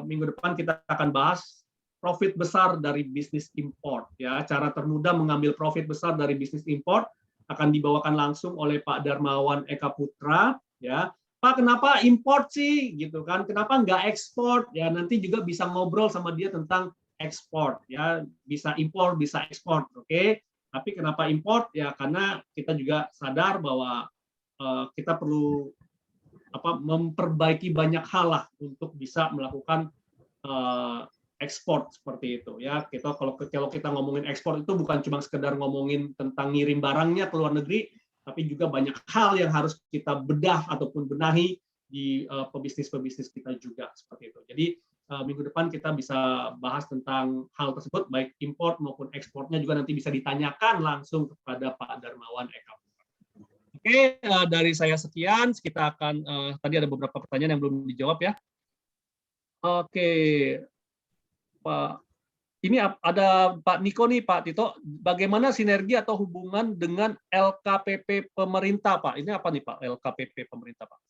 minggu depan kita akan bahas profit besar dari bisnis import, ya. Cara termudah mengambil profit besar dari bisnis import akan dibawakan langsung oleh Pak Darmawan Eka Putra, ya. Pak, kenapa import sih, gitu kan? Kenapa nggak ekspor? Ya, nanti juga bisa ngobrol sama dia tentang ekspor, ya. Bisa impor, bisa ekspor, oke? Tapi kenapa import? Ya, karena kita juga sadar bahwa kita perlu memperbaiki banyak hal lah untuk bisa melakukan ekspor seperti itu, ya. Kita kalau kita ngomongin ekspor itu bukan cuma sekedar ngomongin tentang ngirim barangnya ke luar negeri, tapi juga banyak hal yang harus kita bedah ataupun benahi di pebisnis-pebisnis kita juga seperti itu. Jadi minggu depan kita bisa bahas tentang hal tersebut, baik import maupun ekspornya juga nanti bisa ditanyakan langsung kepada Pak Darmawan Eka. Oke, dari saya sekian. Kita akan tadi ada beberapa pertanyaan yang belum dijawab ya. Oke, Pak. Ini ada Pak Niko nih, Pak Tito. Bagaimana sinergi atau hubungan dengan LKPP pemerintah, Pak? Ini apa nih, Pak? LKPP pemerintah, Pak?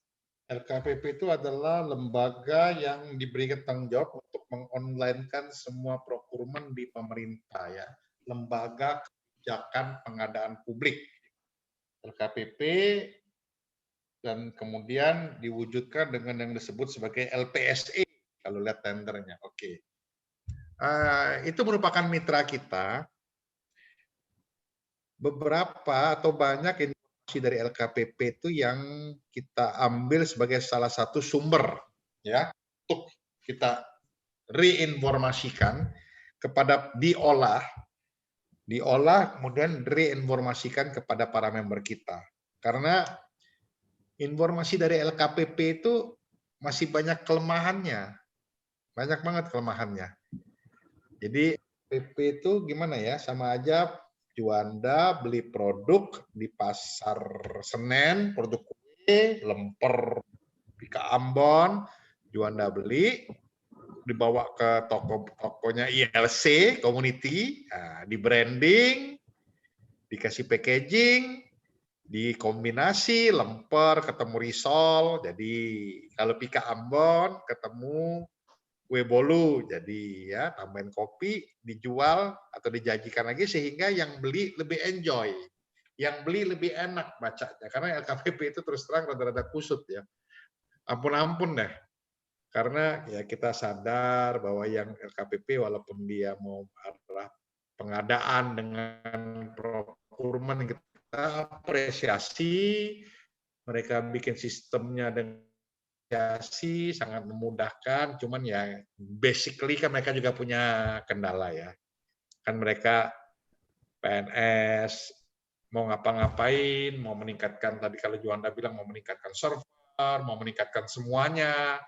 LKPP itu adalah lembaga yang diberikan tanggung jawab untuk mengonlinekan semua procurement di pemerintah ya. Lembaga kebijakan pengadaan publik. LKPP dan kemudian diwujudkan dengan yang disebut sebagai LPSE kalau lihat tendernya. Oke. Itu merupakan mitra kita. Beberapa atau banyak informasi dari LKPP itu yang kita ambil sebagai salah satu sumber ya untuk kita reinformasikan kepada diolah kemudian reinformasikan kepada para member kita. Karena informasi dari LKPP itu masih banyak kelemahannya. Banyak banget kelemahannya. Jadi PP itu gimana ya, sama aja Juanda beli produk di pasar Senen, produk kue, lemper, Pika Ambon, Juanda beli, dibawa ke toko-tokonya ILC, community, di branding, dikasih packaging, dikombinasi, lemper ketemu risol, jadi kalau Pika Ambon ketemu kue bolu, jadi ya tambahin kopi, dijual atau dijanjikan lagi sehingga yang beli lebih enjoy, yang beli lebih enak bacanya. Karena LKPP itu terus terang rada-rada kusut ya, ampun-ampun deh. Karena ya kita sadar bahwa yang LKPP walaupun dia mau arah pengadaan dengan procurement kita apresiasi, mereka bikin sistemnya dengan sangat memudahkan, cuman ya basically kan mereka juga punya kendala ya. Kan mereka PNS mau ngapa-ngapain, mau meningkatkan tadi kalau Juanda bilang mau meningkatkan server, mau meningkatkan semuanya.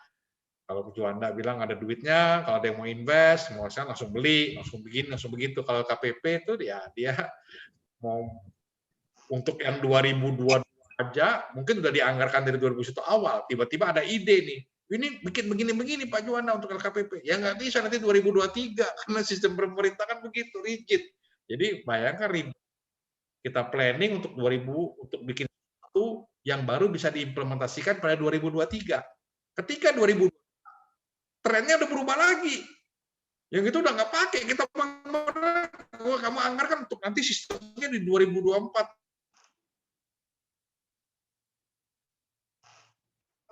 Kalau Juanda bilang ada duitnya, kalau ada yang mau invest, mau langsung beli, langsung begini, langsung begitu. Kalau KPP itu dia mau untuk yang 2022 aja mungkin sudah dianggarkan dari 2001 awal, tiba-tiba ada ide nih, ini bikin begini-begini Pak Juanda untuk LKPP, ya nggak bisa nanti 2023 karena sistem pemerintah kan begitu rigid. Jadi bayangkan kita planning untuk 2000 untuk bikin satu yang baru bisa diimplementasikan pada 2023. Ketika 2000 trennya udah berubah lagi, yang itu udah nggak pakai, kita kamu anggarkan untuk nanti sistemnya di 2024.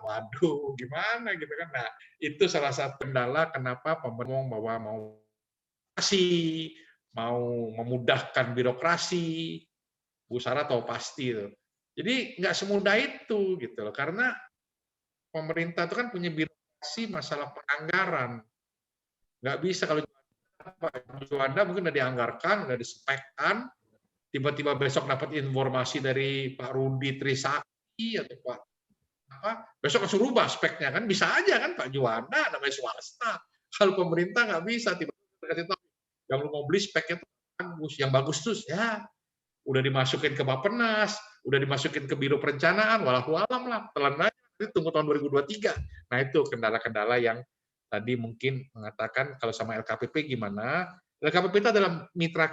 Waduh, gimana gitu kan? Nah, itu salah satu kendala kenapa pemerintah bahwa mau memudahkan birokrasi. Bu Sarah tahu pasti itu. Jadi nggak semudah itu gitu loh, karena pemerintah itu kan punya birokrasi masalah penganggaran. Nggak bisa kalau Juanda mungkin udah dianggarkan, udah dispekkan, tiba-tiba besok dapat informasi dari Pak Rudi Trisakti atau Pak besok langsung rubah speknya kan, bisa aja kan Pak Juanda namanya swasta. Kalau pemerintah nggak bisa, tiba-tiba kasih tahu yang lu mau beli speknya tuh bagus, yang bagus tuh ya udah dimasukin ke Bappenas, udah dimasukin ke Biro Perencanaan, walau alam lah, telan aja, tunggu tahun 2023. Nah itu kendala-kendala yang tadi mungkin mengatakan kalau sama LKPP gimana. LKPP itu adalah mitra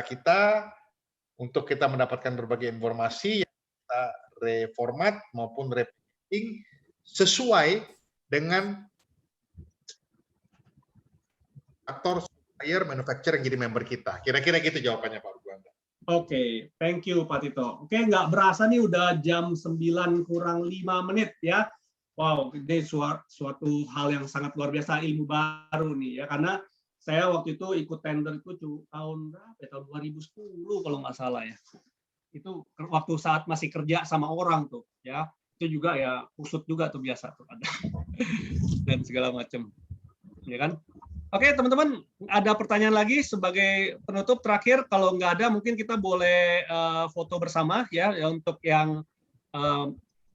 kita untuk kita mendapatkan berbagai informasi yang kita reformat maupun repackaging sesuai dengan aktor supplier manufacturer yang jadi member kita. Kira-kira gitu jawabannya Pak Juanda. Oke, thank you Pak Tito. Oke, nggak berasa nih udah jam 9 kurang 5 menit ya. Wow, ini suatu hal yang sangat luar biasa, ilmu baru nih ya. Karena saya waktu itu ikut tender itu tahun berapa ya? Tahun 2010 kalau nggak salah ya. Itu waktu saat masih kerja sama orang tuh ya, itu juga ya kusut juga tuh biasa tuh ada dan segala macam ya kan. Oke teman-teman, ada pertanyaan lagi sebagai penutup terakhir? Kalau nggak ada mungkin kita boleh foto bersama ya, untuk yang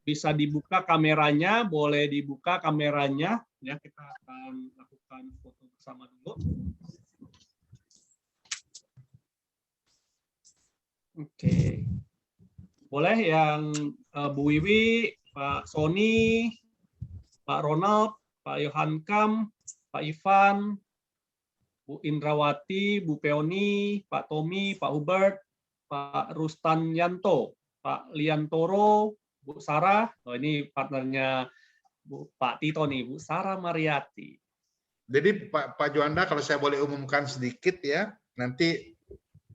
bisa dibuka kameranya, boleh dibuka kameranya ya, kita akan lakukan foto bersama dulu. Oke. Boleh yang Bu Wiwi, Pak Sony, Pak Ronald, Pak Yohan Kam, Pak Ivan, Bu Indrawati, Bu Peoni, Pak Tommy, Pak Hubert, Pak Rustan Yanto, Pak Liantoro, Bu Sarah, oh ini partnernya Pak Tito nih, Bu Sarah Mariati. Jadi Pak Juanda, kalau saya boleh umumkan sedikit ya, nanti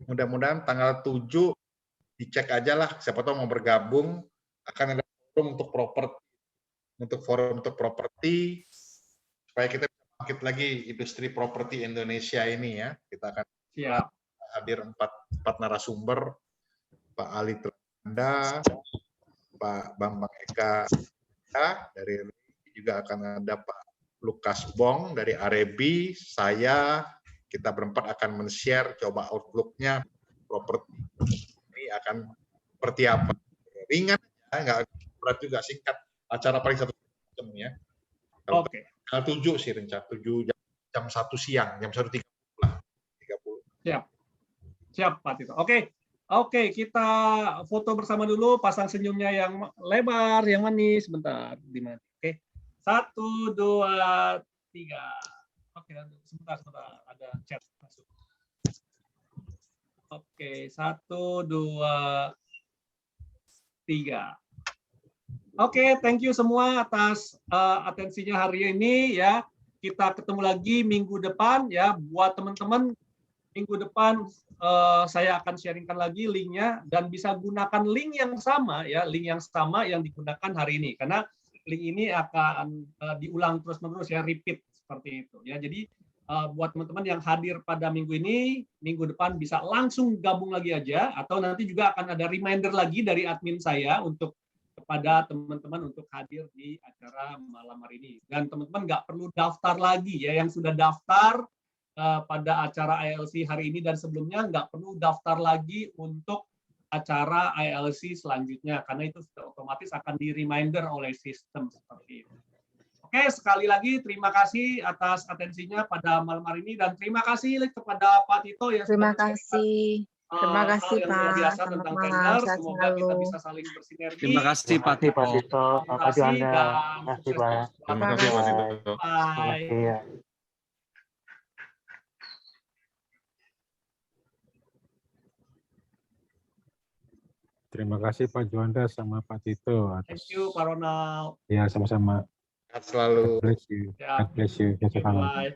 mudah-mudahan tanggal 7 dicek aja lah, siapa tahu mau bergabung, akan ada forum untuk properti, supaya kita bisa bangkit lagi industri properti Indonesia ini ya. Kita akan hadir 4 narasumber, Pak Ali Tranda, Pak Bambang Eka dari RI, juga akan ada Pak Lukas Bong dari Arebi, saya, kita berempat akan men-share coba outlook-nya properti ini akan seperti apa. Ringan, ya, nggak berat juga, singkat. Acara paling 1 jam ya. Oke. Tanggal 7 sih rencana, 7 jam 1 siang, jam 1.30 lah. 30. Siap Pak Tito. Oke, kita foto bersama dulu, pasang senyumnya yang lebar, yang manis. Bentar, di mana? Oke. 1, 2, 3. Oke, sebentar, ada chat masuk. Oke, 1, 2, 3. Oke, thank you semua atas atensinya hari ini ya. Kita ketemu lagi minggu depan ya. Buat teman-teman, minggu depan saya akan sharingkan lagi linknya, dan bisa gunakan link yang sama ya, link yang sama yang digunakan hari ini, karena link ini akan diulang terus-menerus ya, repeat seperti itu ya. Jadi buat teman-teman yang hadir pada minggu ini, minggu depan bisa langsung gabung lagi aja, atau nanti juga akan ada reminder lagi dari admin saya untuk kepada teman-teman untuk hadir di acara malam hari ini. Dan teman-teman nggak perlu daftar lagi ya, yang sudah daftar pada acara ILC hari ini dan sebelumnya nggak perlu daftar lagi untuk acara ILC selanjutnya, karena itu sudah otomatis akan di-reminder oleh sistem seperti itu. Oke, sekali lagi terima kasih atas atensinya pada malam hari ini, dan terima kasih kepada Pak Tito ya. Terima kasih. Terima kasih Pak. Biasa tentang tender, semoga kita bisa saling bersinergi. Terima kasih Pak Tito. Pak Juanda. Terima kasih Pak Tito. Bye. Terima kasih Pak Juanda sama Pak Tito. Thank you Pak Ronald. Ya, sama-sama. Sehat selalu. God bless you. God bless you. Bye.